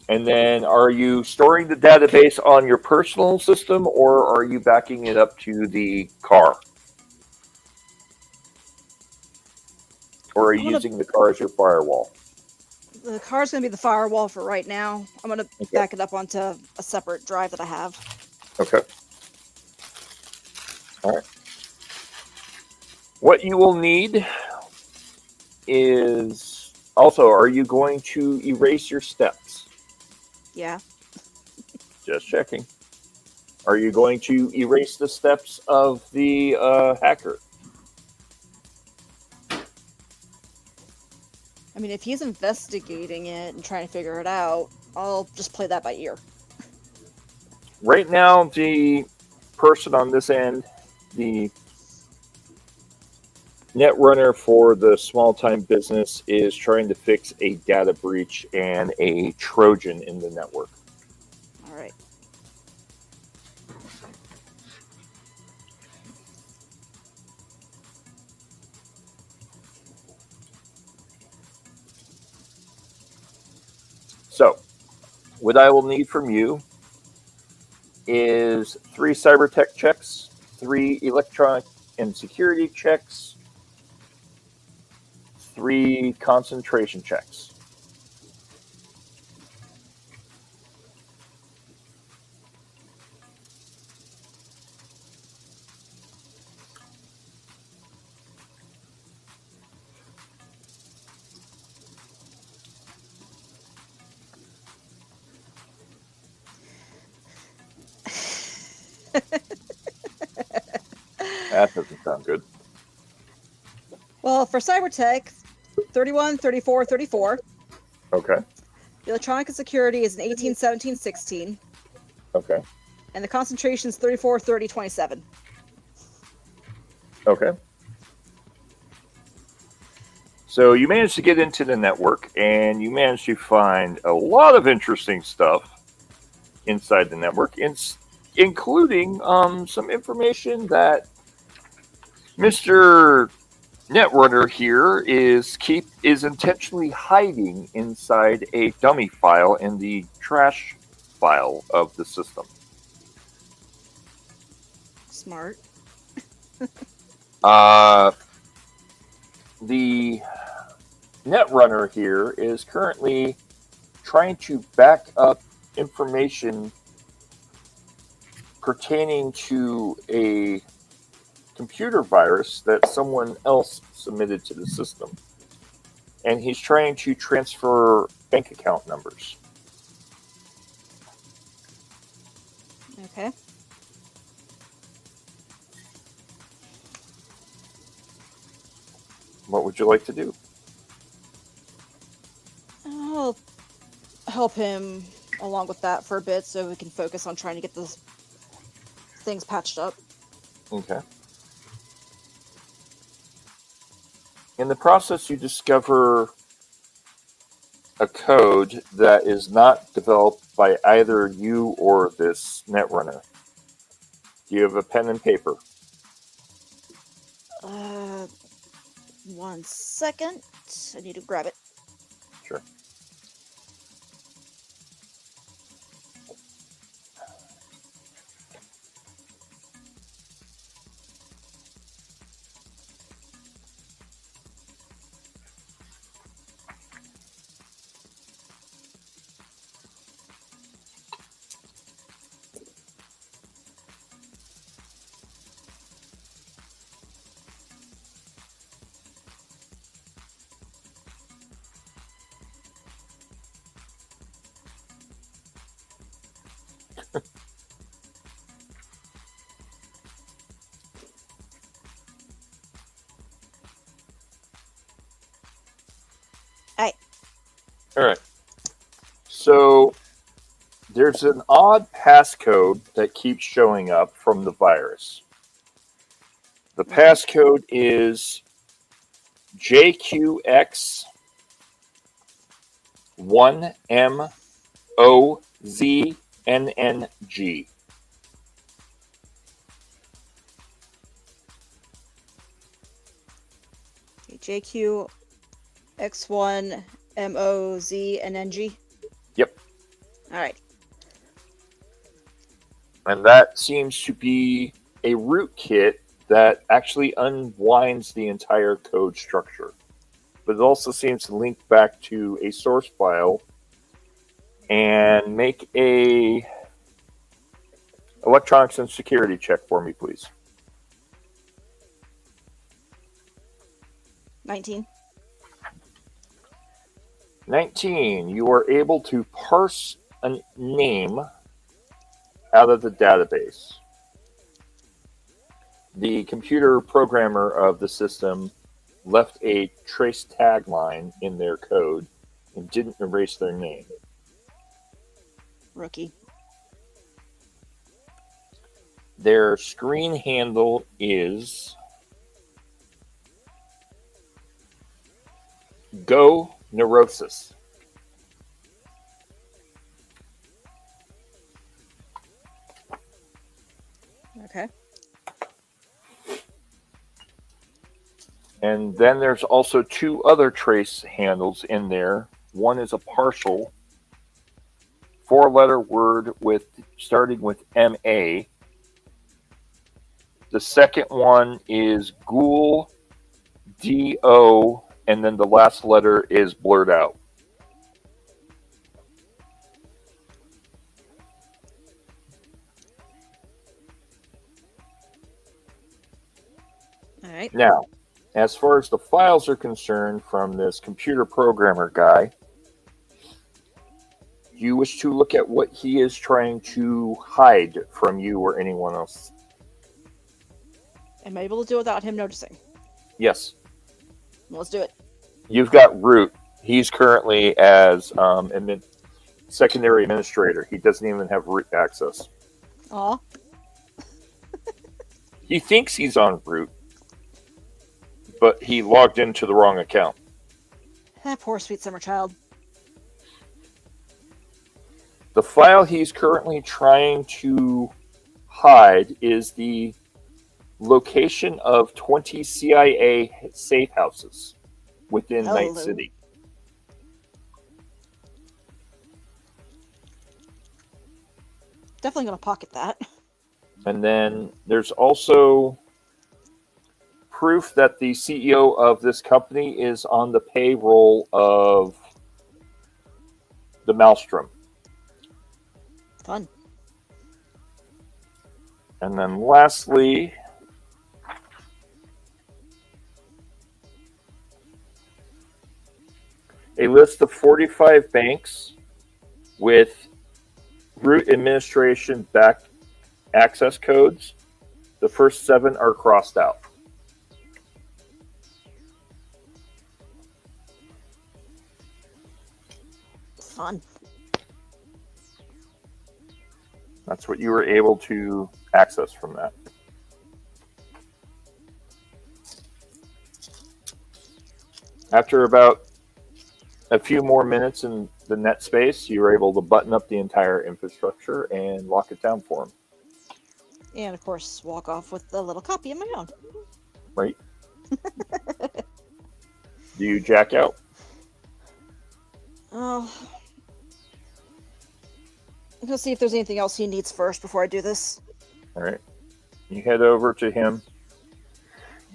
Speaker 1: And then, are you storing the database on your personal system, or are you backing it up to the car? Or are you using the car as your firewall?
Speaker 6: The car's gonna be the firewall for right now. I'm gonna back it up onto a separate drive that I have.
Speaker 1: Okay. All right. What you will need is also, are you going to erase your steps?
Speaker 6: Yeah.
Speaker 1: Just checking. Are you going to erase the steps of the hacker?
Speaker 6: I mean, if he's investigating it and trying to figure it out, I'll just play that by ear.
Speaker 1: Right now, the person on this end, the netrunner for the small time business, is trying to fix a data breach and a Trojan in the network.
Speaker 6: All right.
Speaker 1: So, what I will need from you is 3 cyber tech checks, 3 electronic and security checks, 3 concentration checks. That doesn't sound good.
Speaker 6: Well, for Cybertech, 31, 34, 34.
Speaker 1: Okay.
Speaker 6: The electronic and security is an 18, 17, 16.
Speaker 1: Okay.
Speaker 6: And the concentration is 34, 30, 27.
Speaker 1: Okay. So you managed to get into the network, and you managed to find a lot of interesting stuff inside the network, including some information that Mr. Netrunner here is intentionally hiding inside a dummy file in the trash file of the system.
Speaker 6: Smart.
Speaker 1: The Netrunner here is currently trying to back up information pertaining to a computer virus that someone else submitted to the system. And he's trying to transfer bank account numbers.
Speaker 6: Okay.
Speaker 1: What would you like to do?
Speaker 6: I'll help him along with that for a bit so we can focus on trying to get the things patched up.
Speaker 1: Okay. In the process, you discover a code that is not developed by either you or this Netrunner. Do you have a pen and paper?
Speaker 6: 1 second. I need to grab it.
Speaker 1: Sure.
Speaker 6: Hey.
Speaker 1: All right. So there's an odd passcode that keeps showing up from the virus. The passcode is JQX 1MOZNNG.
Speaker 6: JQ X1 MOZ and NG.
Speaker 1: Yep.
Speaker 6: All right.
Speaker 1: And that seems to be a rootkit that actually unwinds the entire code structure. But it also seems to link back to a source file and make a electronics and security check for me, please.
Speaker 6: 19.
Speaker 1: 19. You are able to parse a name out of the database. The computer programmer of the system left a trace tagline in their code and didn't erase their name.
Speaker 6: Rookie.
Speaker 1: Their screen handle is Go Neurosis.
Speaker 6: Okay.
Speaker 1: And then there's also two other trace handles in there. One is a partial 4-letter word with starting with MA. The second one is Ghoul, DO, and then the last letter is blurred out.
Speaker 6: All right.
Speaker 1: Now, as far as the files are concerned from this computer programmer guy, you wish to look at what he is trying to hide from you or anyone else.
Speaker 6: Am I able to do it without him noticing?
Speaker 1: Yes.
Speaker 6: Let's do it.
Speaker 1: You've got Root. He's currently as secondary administrator. He doesn't even have root access.
Speaker 6: Aw.
Speaker 1: He thinks he's on root, but he logged into the wrong account.
Speaker 6: That poor sweet summer child.
Speaker 1: The file he's currently trying to hide is the location of 20 CIA safe houses within Night
Speaker 6: Hello.
Speaker 1: City.
Speaker 6: Definitely gonna pocket that.
Speaker 1: And then there's also proof that the CEO of this company is on the payroll of the Maelstrom.
Speaker 6: Fun.
Speaker 1: And then lastly, a list of 45 banks with root administration backed access codes. The first 7 are crossed out.
Speaker 6: Fun.
Speaker 1: That's what you were able to access from that. After about a few more minutes in the net space, you were able to button up the entire infrastructure and lock it down for him.
Speaker 6: And of course, walk off with a little copy of my own.
Speaker 1: Right? Do you jack out?
Speaker 6: Oh. I'm gonna see if there's anything else he needs first before I do this.
Speaker 1: All right. You head over to him.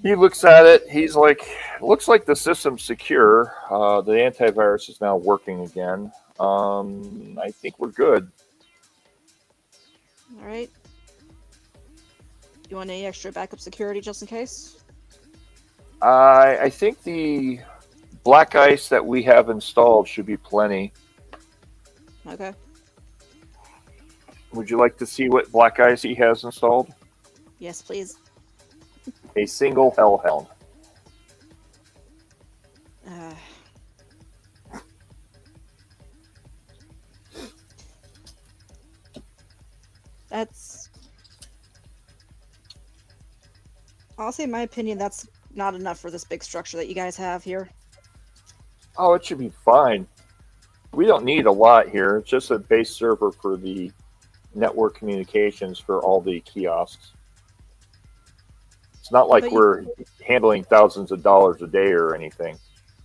Speaker 1: He looks at it. He's like, looks like the system's secure. The antivirus is now working again. I think we're good.
Speaker 6: All right. You want any extra backup security just in case?
Speaker 1: I think the black ice that we have installed should be plenty.
Speaker 6: Okay.
Speaker 1: Would you like to see what black ice he has installed?
Speaker 6: Yes, please.
Speaker 1: A single hellhound.
Speaker 6: That's honestly, in my opinion, that's not enough for this big structure that you guys have here.
Speaker 1: Oh, it should be fine. We don't need a lot here. It's just a base server for the network communications for all the kiosks. It's not like
Speaker 6: But you-
Speaker 1: we're handling thousands of dollars a day or anything.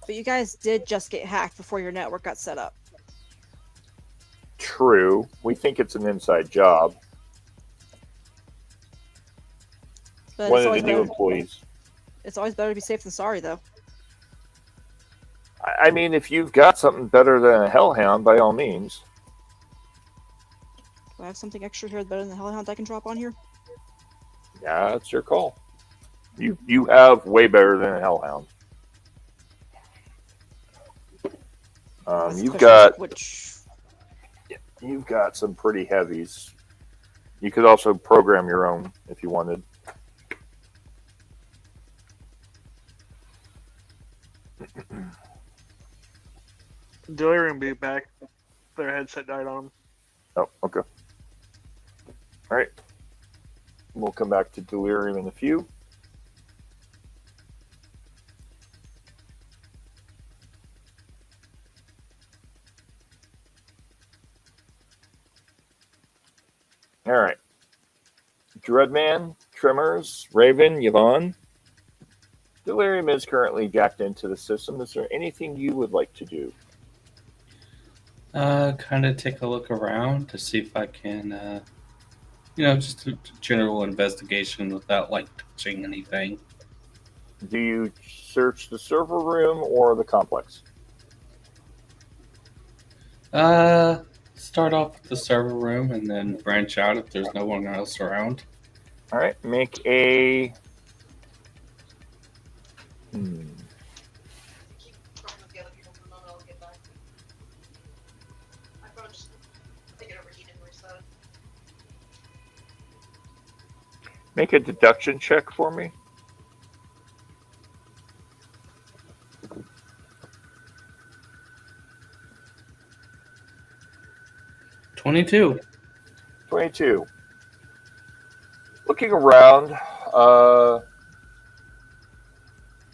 Speaker 6: But you guys did just get hacked before your network got set up.
Speaker 1: True. We think it's an inside job.
Speaker 6: But
Speaker 1: One
Speaker 6: it's
Speaker 1: of the
Speaker 6: always
Speaker 1: new
Speaker 6: better.
Speaker 1: employees.
Speaker 6: It's always better to be safe than sorry, though.
Speaker 1: I mean, if you've got something better than a hellhound, by all means.
Speaker 6: Do I have something extra here better than the Hellhound I can drop on here?
Speaker 1: Yeah, it's your call. You have way better than a hellhound.
Speaker 6: That's the
Speaker 1: You've
Speaker 6: question,
Speaker 1: got
Speaker 6: which
Speaker 1: You've got some pretty heavies. You could also program your own if you wanted.
Speaker 8: Delirium be back. Their headset died on.
Speaker 1: Oh, okay. All right. We'll come back to Delirium in a few. All right. Dreadman, Tremors, Raven, Yvonne. Delirium is currently jacked into the system. Is there anything you would like to do?
Speaker 5: Kind of take a look around to see if I can, just a general investigation without like touching anything.
Speaker 1: Do you search the server room or the complex?
Speaker 5: Start off with the server room and then branch out if there's no one else around.
Speaker 1: All right. Make a. Make a deduction check for me.
Speaker 5: $22.
Speaker 1: 22. Looking around,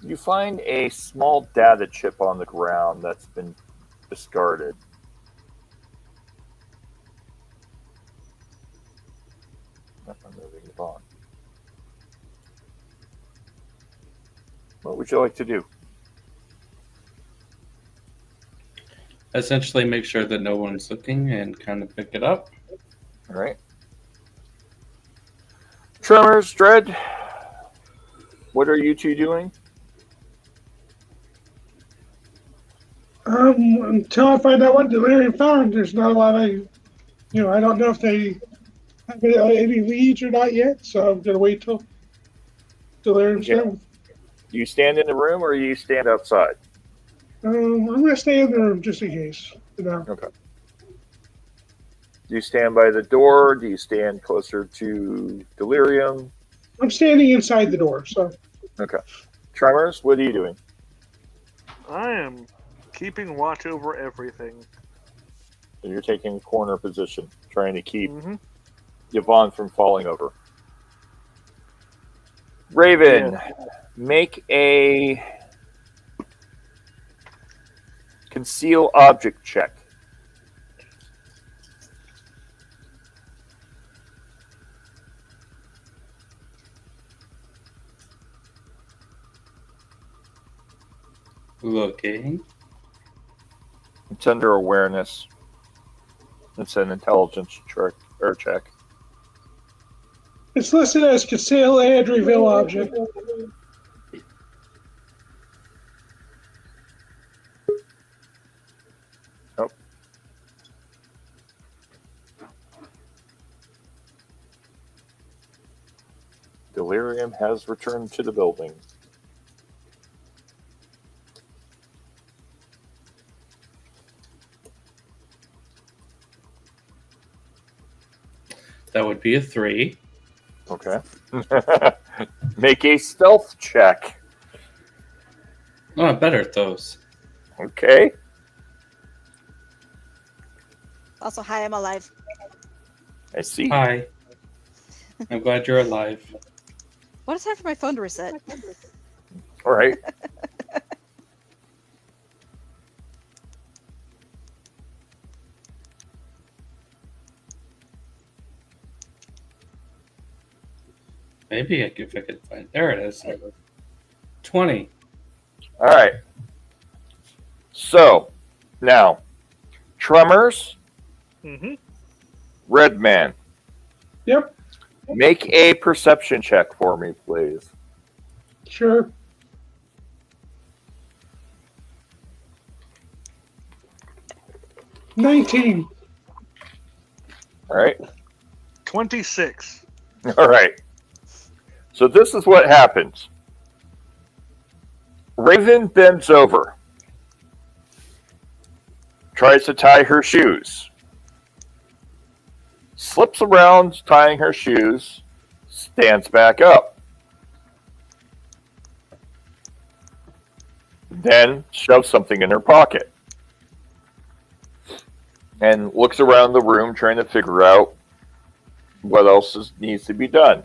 Speaker 1: you find a small data chip on the ground that's been discarded. I'm moving it on. What would you like to do?
Speaker 5: Essentially make sure that no one's looking and kind of pick it up.
Speaker 1: All right. Tremors, Dread, what are you two doing?
Speaker 2: Until I find out what Delirium found, there's not a lot I don't know if they have any leads or not yet, so I'm going to wait till Delirium's done.
Speaker 1: Do you stand in the room or you stand outside?
Speaker 2: I'm going to stay in the room just in case.
Speaker 1: Okay. Do you stand by the door? Do you stand closer to Delirium?
Speaker 2: I'm standing inside the door, so.
Speaker 1: Okay. Tremors, what are you doing?
Speaker 8: I am keeping watch over everything.
Speaker 1: So you're taking a corner position, trying to keep Yvonne from falling over. Raven, make a conceal object check.
Speaker 5: Looking.
Speaker 1: It's under awareness. It's an intelligence check.
Speaker 2: It's listed as conceal and reveal object.
Speaker 1: Oh. Delirium has returned to the building.
Speaker 5: That would be a 3.
Speaker 1: Okay. Make a stealth check.
Speaker 5: Oh, I'm better at those.
Speaker 1: Okay.
Speaker 6: Also, hi, I'm alive.
Speaker 1: I see.
Speaker 5: Hi. I'm glad you're alive.
Speaker 6: What is time for my phone to reset?
Speaker 1: All right.
Speaker 5: Maybe if I could find. There it is. 20.
Speaker 1: All right. So, now, Tremors, Red Man.
Speaker 2: Yep.
Speaker 1: Make a perception check for me, please.
Speaker 2: Sure. $19.
Speaker 1: All right.
Speaker 8: 26.
Speaker 1: All right. So this is what happens. Raven bends over, tries to tie her shoes. slips around tying her shoes, stands back up, then shoves something in her pocket, and looks around the room trying to figure out what else needs to be done.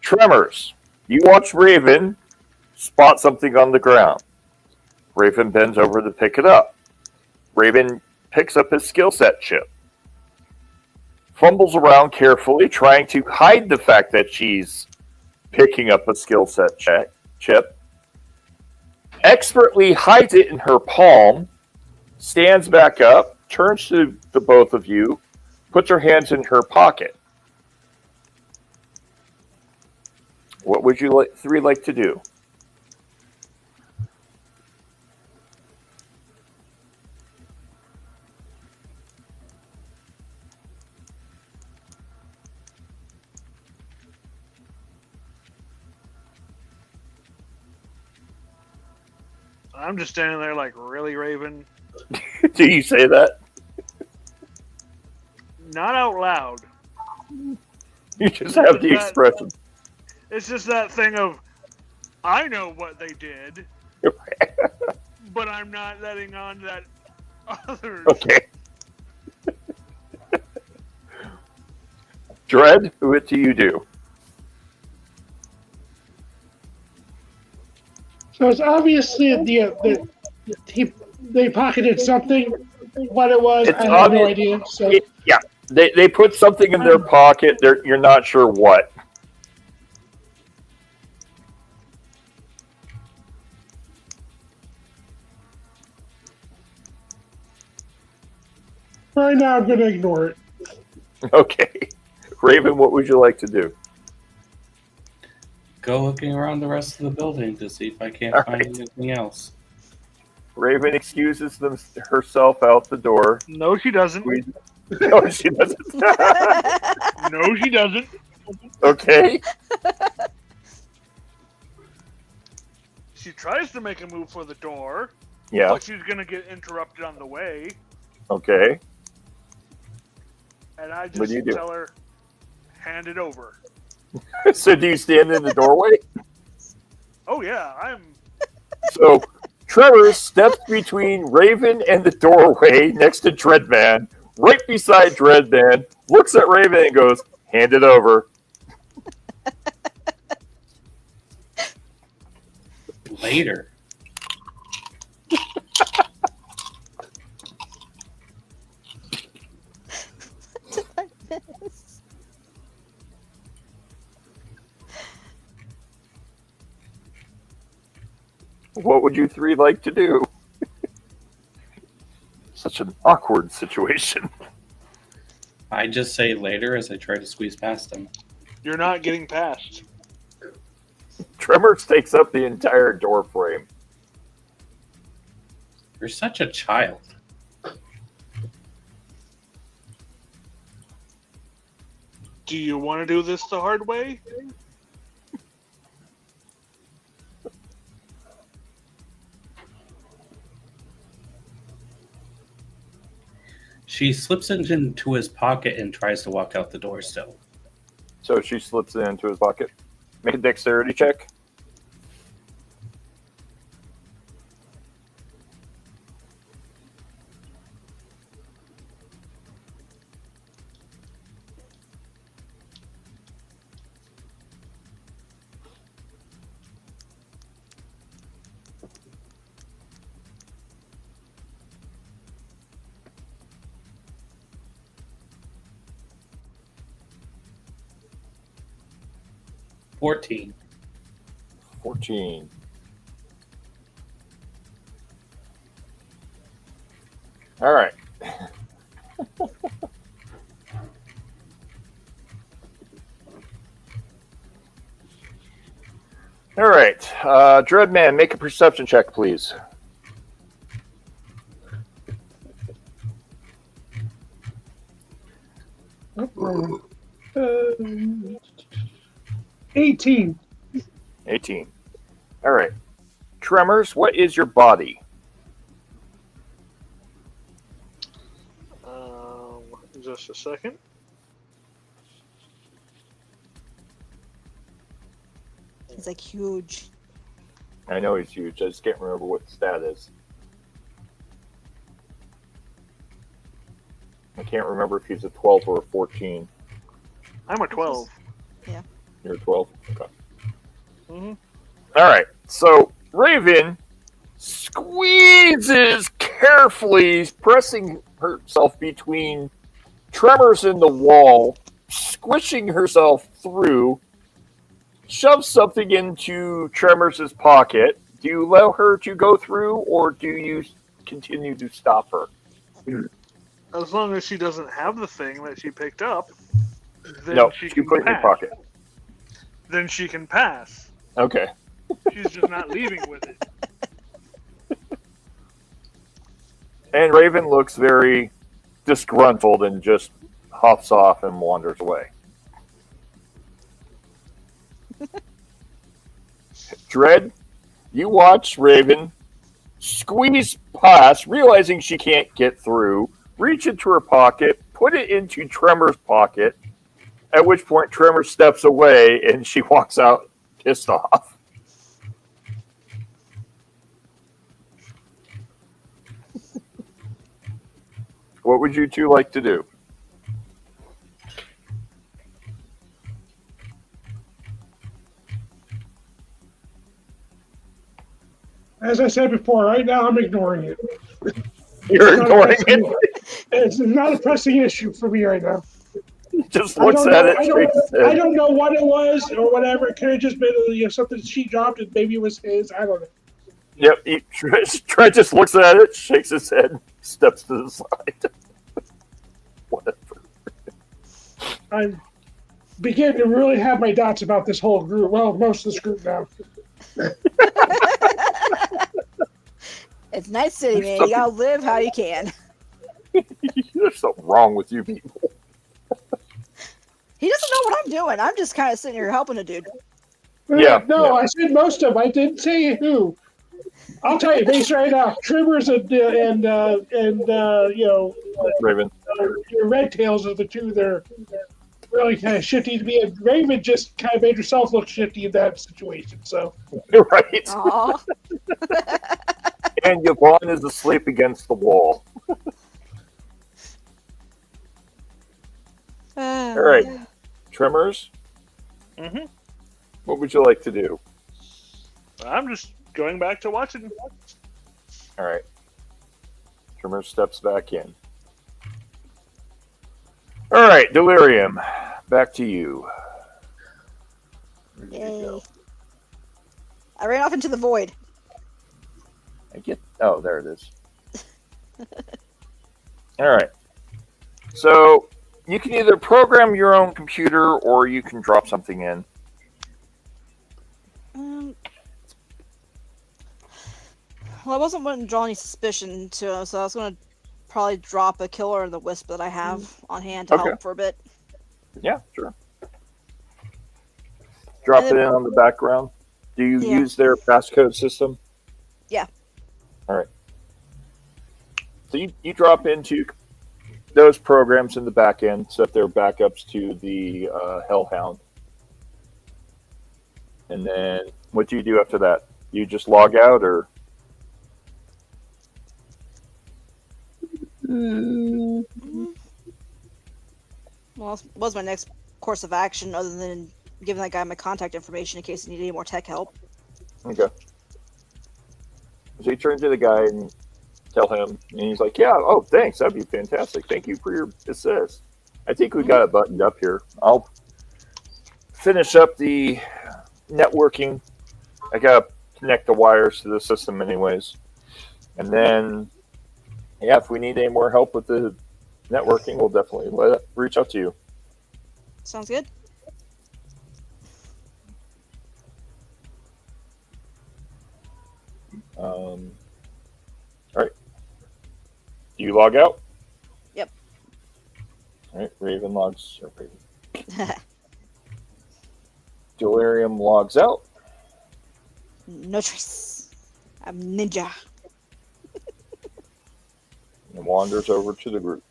Speaker 1: Tremors. You watch Raven spot something on the ground. Raven bends over to pick it up. Raven picks up his skill set chip. Fumbles around carefully, trying to hide the fact that she's picking up a skill set chip. Expertly hides it in her palm, stands back up, turns to the both of you, puts her hands in her pocket. What would you three like to do?
Speaker 8: I'm just standing there like, really, Raven?
Speaker 1: Do you say that?
Speaker 8: Not out loud.
Speaker 1: You just have the expression.
Speaker 8: It's just that thing of, I know what they did, but I'm not letting on that others.
Speaker 1: Okay. Dread, what do you do?
Speaker 2: So it's obviously they pocketed something. What it was,
Speaker 1: It's
Speaker 2: I have no
Speaker 1: obvious-
Speaker 2: idea. So
Speaker 1: Yeah, they put something in their pocket. You're not sure what.
Speaker 2: right now I'm going to ignore it.
Speaker 1: Okay. Raven, what would you like to do?
Speaker 5: Go looking around the rest of the building to see if I can't
Speaker 1: All
Speaker 5: find
Speaker 1: right.
Speaker 5: anything else.
Speaker 1: Raven excuses herself out the door.
Speaker 8: No, she doesn't.
Speaker 1: No, she doesn't.
Speaker 8: No, she doesn't.
Speaker 1: Okay.
Speaker 8: She tries to make a move for the door,
Speaker 1: Yeah.
Speaker 8: but she's going to get interrupted on the way.
Speaker 1: Okay.
Speaker 8: And I
Speaker 1: What
Speaker 8: just
Speaker 1: do you do?
Speaker 8: tell her, hand it over.
Speaker 1: So do you stand in the doorway?
Speaker 8: Oh, yeah, I'm...
Speaker 1: So Trevor steps between Raven and the doorway next to Dreadman, right beside Dreadman, looks at Raven and goes, hand it over.
Speaker 5: Later.
Speaker 6: Did I miss?
Speaker 1: What would you three like to do? Such an awkward situation.
Speaker 5: I just say later as I try to squeeze past him.
Speaker 8: You're not getting past.
Speaker 1: Tremors takes up the entire door frame.
Speaker 5: You're such a child.
Speaker 8: Do you want to do this the hard way?
Speaker 5: She slips it into his pocket and tries to walk out the door still.
Speaker 1: So she slips it into his pocket. Make a dexterity check.
Speaker 5: $14.
Speaker 1: 14. All right. All right. Dreadman, make a perception check, please.
Speaker 2: Uh, 18.
Speaker 1: 18. All right. Tremors, what is your body?
Speaker 8: just a second.
Speaker 6: He's like huge.
Speaker 1: I know he's huge. I just can't remember what the stat is. I can't remember if he's a 12 or a 14.
Speaker 8: I'm a 12.
Speaker 1: You're a 12? Okay.
Speaker 8: Mm-hmm.
Speaker 1: All right. So Raven squeezes carefully, pressing herself between tremors in the wall, squishing herself through, shoves something into Tremors' pocket. Do you allow her to go through, or do you continue to stop her?
Speaker 8: As long as she doesn't have the thing that she picked up, then
Speaker 1: No,
Speaker 8: she
Speaker 1: you
Speaker 8: can
Speaker 1: put it in your
Speaker 8: pass.
Speaker 1: pocket.
Speaker 8: Then she can pass.
Speaker 1: Okay.
Speaker 8: She's just not leaving with it.
Speaker 1: And Raven looks very disgruntled and just hops off and wanders away. Dread, you watch Raven squeeze past, realizing she can't get through, reach into her pocket, put it into Tremor's pocket, at which point Tremor steps away and she walks out pissed off. What would you two like to do?
Speaker 2: As I said before, right now I'm ignoring it.
Speaker 1: You're ignoring
Speaker 2: It's not a
Speaker 1: it?
Speaker 2: pressing- It's not a pressing issue for me right now.
Speaker 1: Just looks at it, shakes his
Speaker 2: I
Speaker 1: head.
Speaker 2: don't know what it was or whatever. It could have just been something she dropped and maybe it was his. I don't know.
Speaker 1: Yep, Trent just looks at it, shakes his head, steps to the side. Whatever.
Speaker 2: I'm beginning to really have my doubts about this whole group. Well, most of this group now.
Speaker 6: It's Night City, man. You gotta live how you can.
Speaker 1: There's something wrong with you people.
Speaker 6: He doesn't know what I'm doing. I'm just kind of sitting here helping a dude.
Speaker 1: Yeah,
Speaker 2: No,
Speaker 1: yeah.
Speaker 2: I said most of them. I didn't say who. I'll tell you, base right now. Trimmers and
Speaker 1: Raven.
Speaker 2: your red tails are the two that are really kind of shifty to me. And Raven just kind of made herself look shifty in that situation. So
Speaker 1: You're right.
Speaker 6: Aw.
Speaker 1: And Yvonne is asleep against the wall. All right. Tremors,
Speaker 8: Mm-hmm.
Speaker 1: what would you like to do?
Speaker 8: I'm just going back to watching.
Speaker 1: All right. Tremors steps back in. All right, Delirium, back to you. Where did you
Speaker 6: Yay.
Speaker 1: go?
Speaker 6: I ran off into the void.
Speaker 1: Oh, there it is. All right. So you can either program your own computer or you can drop something in.
Speaker 6: Well, I wasn't going to draw any suspicion to him, so I was going to probably drop a killer and the wisp that I have on hand to
Speaker 1: Okay.
Speaker 6: help for a bit.
Speaker 1: Yeah, sure. Drop
Speaker 6: And
Speaker 1: it
Speaker 6: then-
Speaker 1: in on the background. Do you
Speaker 6: Yeah.
Speaker 1: use their passcode system?
Speaker 6: Yeah.
Speaker 1: All right. So you drop into those programs in the back end, set their backups to the Hellhound. And then what do you do after that? You just log out or?
Speaker 6: Well, that was my next course of action other than giving that guy my contact information in case he needed any more tech help.
Speaker 1: Okay. So you turn to the guy and tell him, and he's like, yeah, oh, thanks. That'd be fantastic. Thank you for your assist. I think we got it buttoned up here. I'll finish up the networking. I got to connect the wires to the system anyways. And then, yeah, if we need any more help with the networking, we'll definitely reach out to you.
Speaker 6: Sounds good.
Speaker 1: All right. Do you log out?
Speaker 6: Yep.
Speaker 1: All right. Raven logs. Delirium logs out.
Speaker 6: No trace. I'm ninja.
Speaker 1: And wanders over to the group.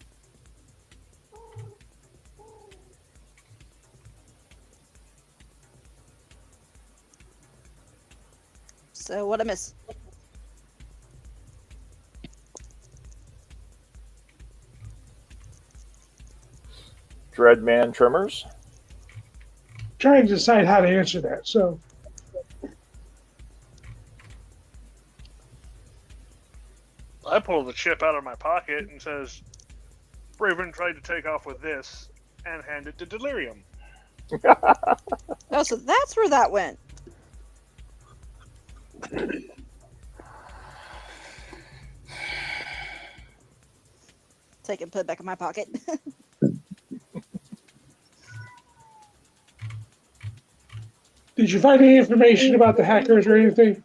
Speaker 6: So what I miss?
Speaker 1: Dreadman Tremors.
Speaker 2: Trying to decide how to answer that. So
Speaker 8: I pull the chip out of my pocket and says, Raven tried to take off with this and hand it to Delirium.
Speaker 6: Oh, so that's where that went. Take it and put it back in my pocket.
Speaker 2: did you find any information about the hackers or anything?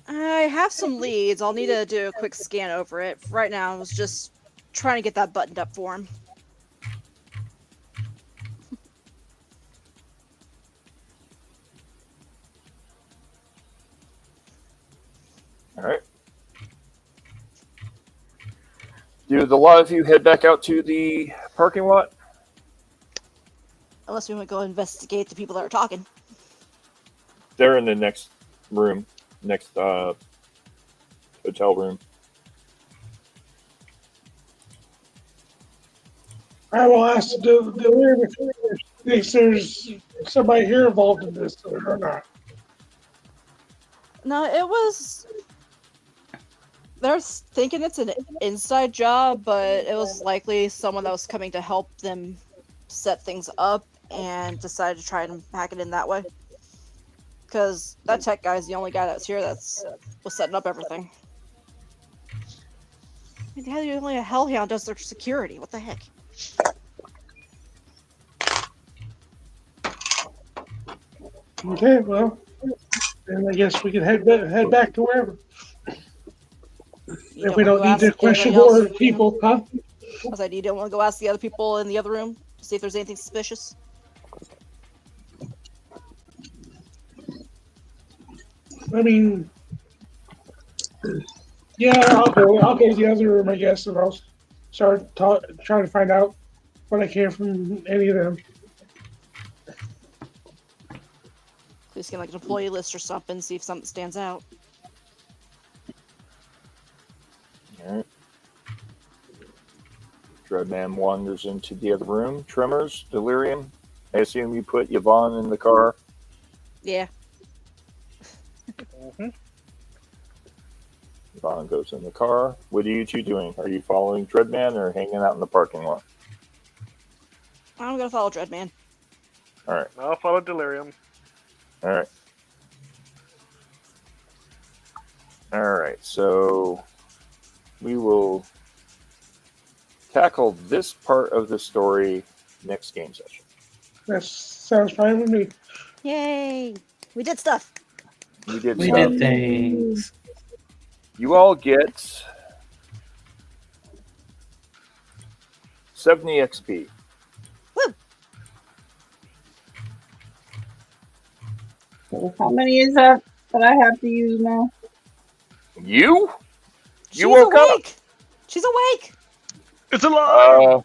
Speaker 6: I have some leads. I'll need to do a quick scan over it. Right now, I was just trying to get that buttoned up for him.
Speaker 1: All right. Do the lot of you head back out to the parking lot?
Speaker 6: Unless we want to go investigate the people that are talking.
Speaker 1: They're in the next room, next hotel room.
Speaker 2: I will ask the Delirium if he thinks there's somebody here involved in this or not.
Speaker 6: No, it was. They're thinking it's an inside job, but it was likely someone that was coming to help them set things up and decided to try and hack it in that way. Because that tech guy is the only guy that's here was setting up everything. I mean, only a hellhound does their security. What the heck?
Speaker 2: Okay, well, then I guess we can head back to wherever.
Speaker 6: You
Speaker 2: If we
Speaker 6: wanna
Speaker 2: don't
Speaker 6: go
Speaker 2: need to
Speaker 6: ask
Speaker 2: question
Speaker 6: anybody
Speaker 2: more
Speaker 6: else?
Speaker 2: people, huh?
Speaker 6: I was like, you don't want to go ask the other people in the other room to see if there's anything suspicious?
Speaker 2: I mean, yeah, I'll go to the other room, I guess, and I'll start trying to find out what I can from any of them.
Speaker 6: Please get like an employee list or something, see if something stands out.
Speaker 1: All right. Dreadman wanders into the other room. Tremors, Delirium. I assume you put Yvonne in the car.
Speaker 6: Yeah.
Speaker 1: Yvonne goes in the car. What are you two doing? Are you following Dreadman or hanging out in the parking lot?
Speaker 6: I'm gonna follow Dreadman.
Speaker 1: All right.
Speaker 8: I'll follow Delirium.
Speaker 1: All right. All right. So we will tackle this part of the story next game session.
Speaker 2: That sounds fine with me.
Speaker 6: Yay! We did stuff.
Speaker 1: We did
Speaker 5: We
Speaker 1: stuff.
Speaker 5: did things.
Speaker 1: You all get 70 XP.
Speaker 6: Woo!
Speaker 7: So how many is that I have to use now?
Speaker 1: You?
Speaker 6: She's
Speaker 1: You woke
Speaker 6: awake!
Speaker 1: up.
Speaker 6: She's awake!
Speaker 8: It's alive!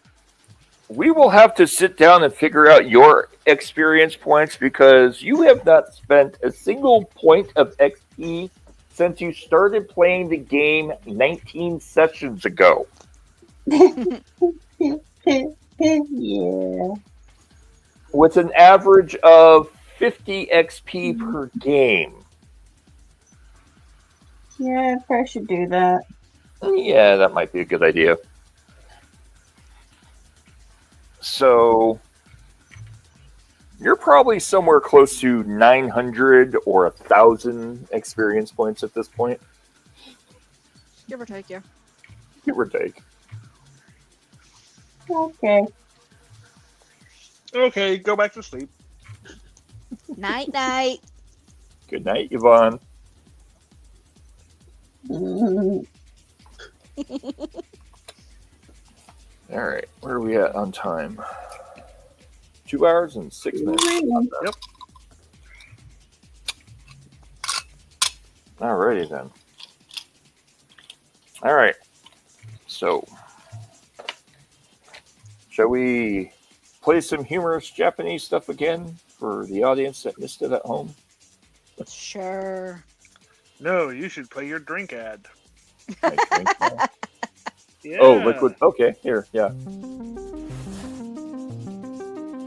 Speaker 1: We will have to sit down and figure out your experience points because you have not spent a single point of XP since you started playing the game 19 sessions ago.
Speaker 7: Yeah.
Speaker 1: With an average of 50 XP per game.
Speaker 7: Yeah, I probably should do that.
Speaker 1: Yeah, that might be a good idea. So, you're probably somewhere close to 900 or 1,000 experience points at this point.
Speaker 6: Give or take, yeah.
Speaker 1: Give or take.
Speaker 7: Okay.
Speaker 8: Okay, go back to sleep.
Speaker 6: Night, night.
Speaker 1: Good night, Yvonne. All right, where are we at on time? 2 hours and 6 minutes.
Speaker 8: Yep.
Speaker 1: Alrighty then. All right. So, shall we play some humorous Japanese stuff again for the audience that missed it at home?
Speaker 6: Sure.
Speaker 8: No, you should play your drink ad.
Speaker 1: I think so.
Speaker 8: Yeah.
Speaker 1: Oh, liquid. Okay, here, yeah.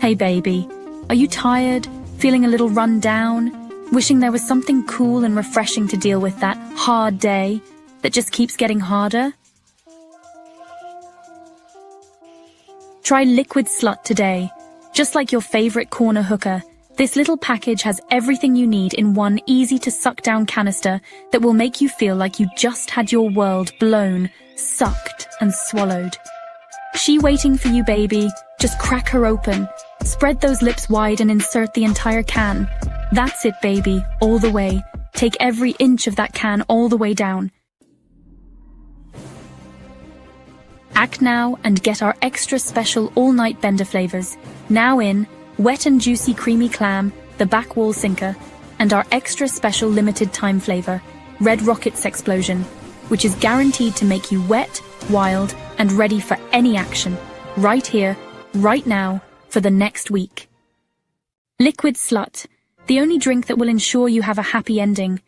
Speaker 10: Hey baby, are you tired? Feeling a little run down? Wishing there was something cool and refreshing to deal with that hard day that just keeps getting harder? Try Liquid Slut today. Just like your favorite corner hooker, this little package has everything you need in one easy-to-suck-down canister that will make you feel like you just had your world blown, sucked, and swallowed. She waiting for you, baby. Just crack her open. Spread those lips wide and insert the entire can. That's it, baby, all the way. Take every inch of that can all the way down. Act now and get our extra special all-night bender flavors. Now in wet and juicy creamy clam, the back wall sinker, and our extra special limited time flavor, Red Rockets Explosion, which is guaranteed to make you wet, wild, and ready for any action. Right here, right now, for the next week. Liquid Slut, the only drink that will ensure you have a happy ending.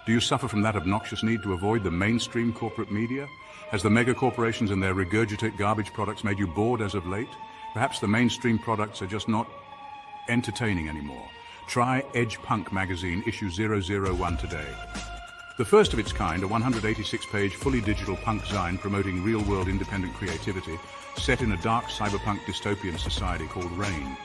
Speaker 11: Do you suffer from that obnoxious need to avoid the mainstream corporate media? Has the mega corporations and their regurgitate garbage products made you bored as of late? Perhaps the mainstream products are just not entertaining anymore. Try Edge Punk magazine issue 001 today. The first of its kind, a 186-page fully digital punk zine promoting real-world independent creativity set in a dark cyberpunk dystopian society called RED.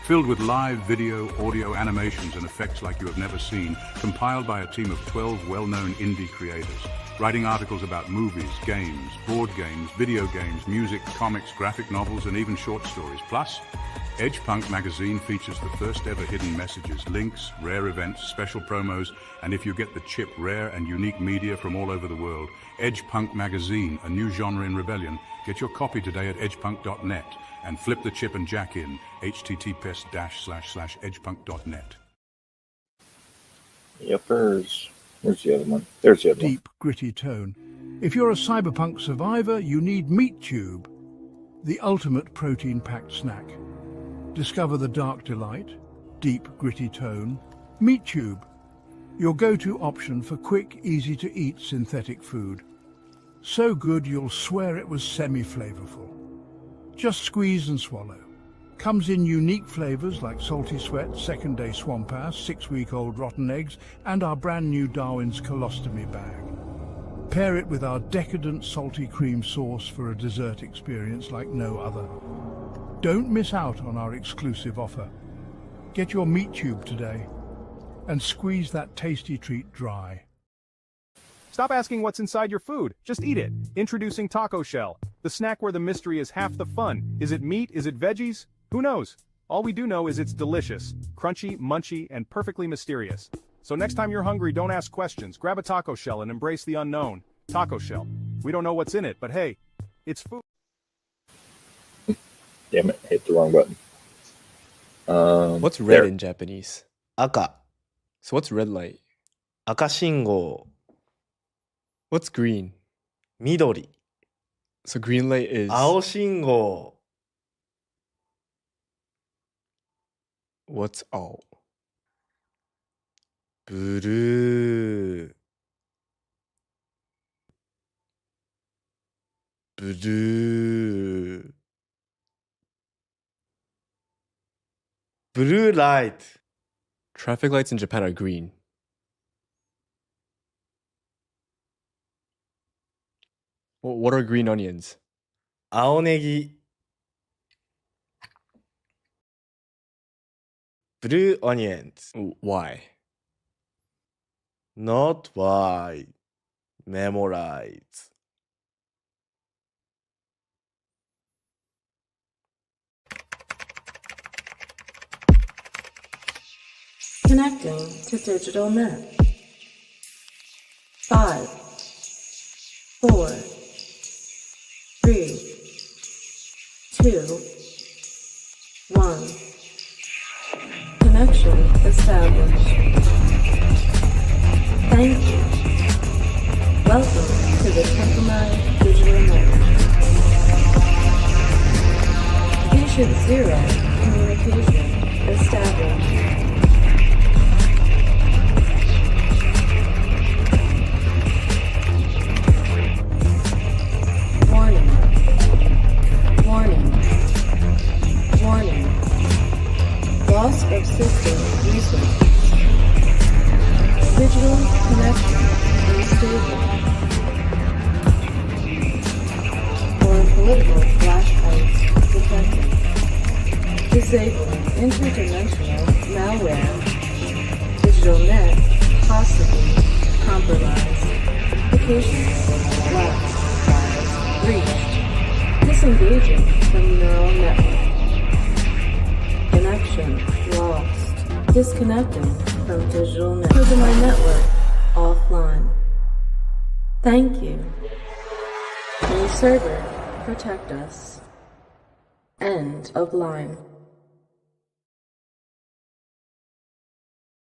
Speaker 11: Filled with live video, audio, animations, and effects like you have never seen, compiled by a team of 12 well-known indie creators, writing articles about movies, games, board games, video games, music, comics, graphic novels, and even short stories. Plus, Edge Punk magazine features the first ever hidden messages, links, rare events, special promos, and if you get the chip, rare and unique media from all over the world. Edge Punk magazine, a new genre in rebellion. Get your copy today at edgepunk.net. And flip the chip and jack in, https://edgepunk.net.
Speaker 1: Yep, where's the other one? There's the other one.
Speaker 12: Deep, gritty tone. If you're a cyberpunk survivor, you need Meat Tube, the ultimate protein-packed snack. Discover the dark delight, deep, gritty tone. Meat Tube, your go-to option for quick, easy-to-eat synthetic food. So good you'll swear it was semi-flavorful. Just squeeze and swallow. Comes in unique flavors like Salty Sweat, Second Day Swamp Ass, 6-week-old rotten eggs, and our brand new Darwin's Colostomy bag. Pair it with our decadent salty cream sauce for a dessert experience like no other. Don't miss out on our exclusive offer. Get your Meat Tube today and squeeze that tasty treat dry.
Speaker 13: Stop asking what's inside your food. Just eat it. Introducing Taco Shell, the snack where the mystery is half the fun. Is it meat? Is it veggies? Who knows? All we do know is it's delicious, crunchy, munchy, and perfectly mysterious. So next time you're hungry, don't ask questions. Grab a taco shell and embrace the unknown. Taco Shell. We don't know what's in it, but hey, it's food.
Speaker 1: Damn it, hit the wrong button.
Speaker 3: What's red in Japanese?
Speaker 4: 赤
Speaker 3: So what's red light?
Speaker 4: 赤信号
Speaker 3: What's green?
Speaker 4: 緑
Speaker 3: So green light is
Speaker 4: 青信号
Speaker 3: what's all?
Speaker 4: ブルーブルーブルーライト
Speaker 3: Traffic lights in Japan are green. What are green onions?
Speaker 4: 青ネギブルーオニオンズ
Speaker 3: Why?
Speaker 4: Not why. Memorize.
Speaker 14: Connecting to digital net. 5, 4, 3, 2, 1. Connection established. Thank you. Welcome to the Temporary Digital Network. Patient 0, communication established. Disabling interdimensional malware. Digital net possibly compromised. Applications locked. Files breached. Disengaging from neural network. Connection lost. Disconnecting from digital net. To my network offline. Thank you. May server protect us. End of line.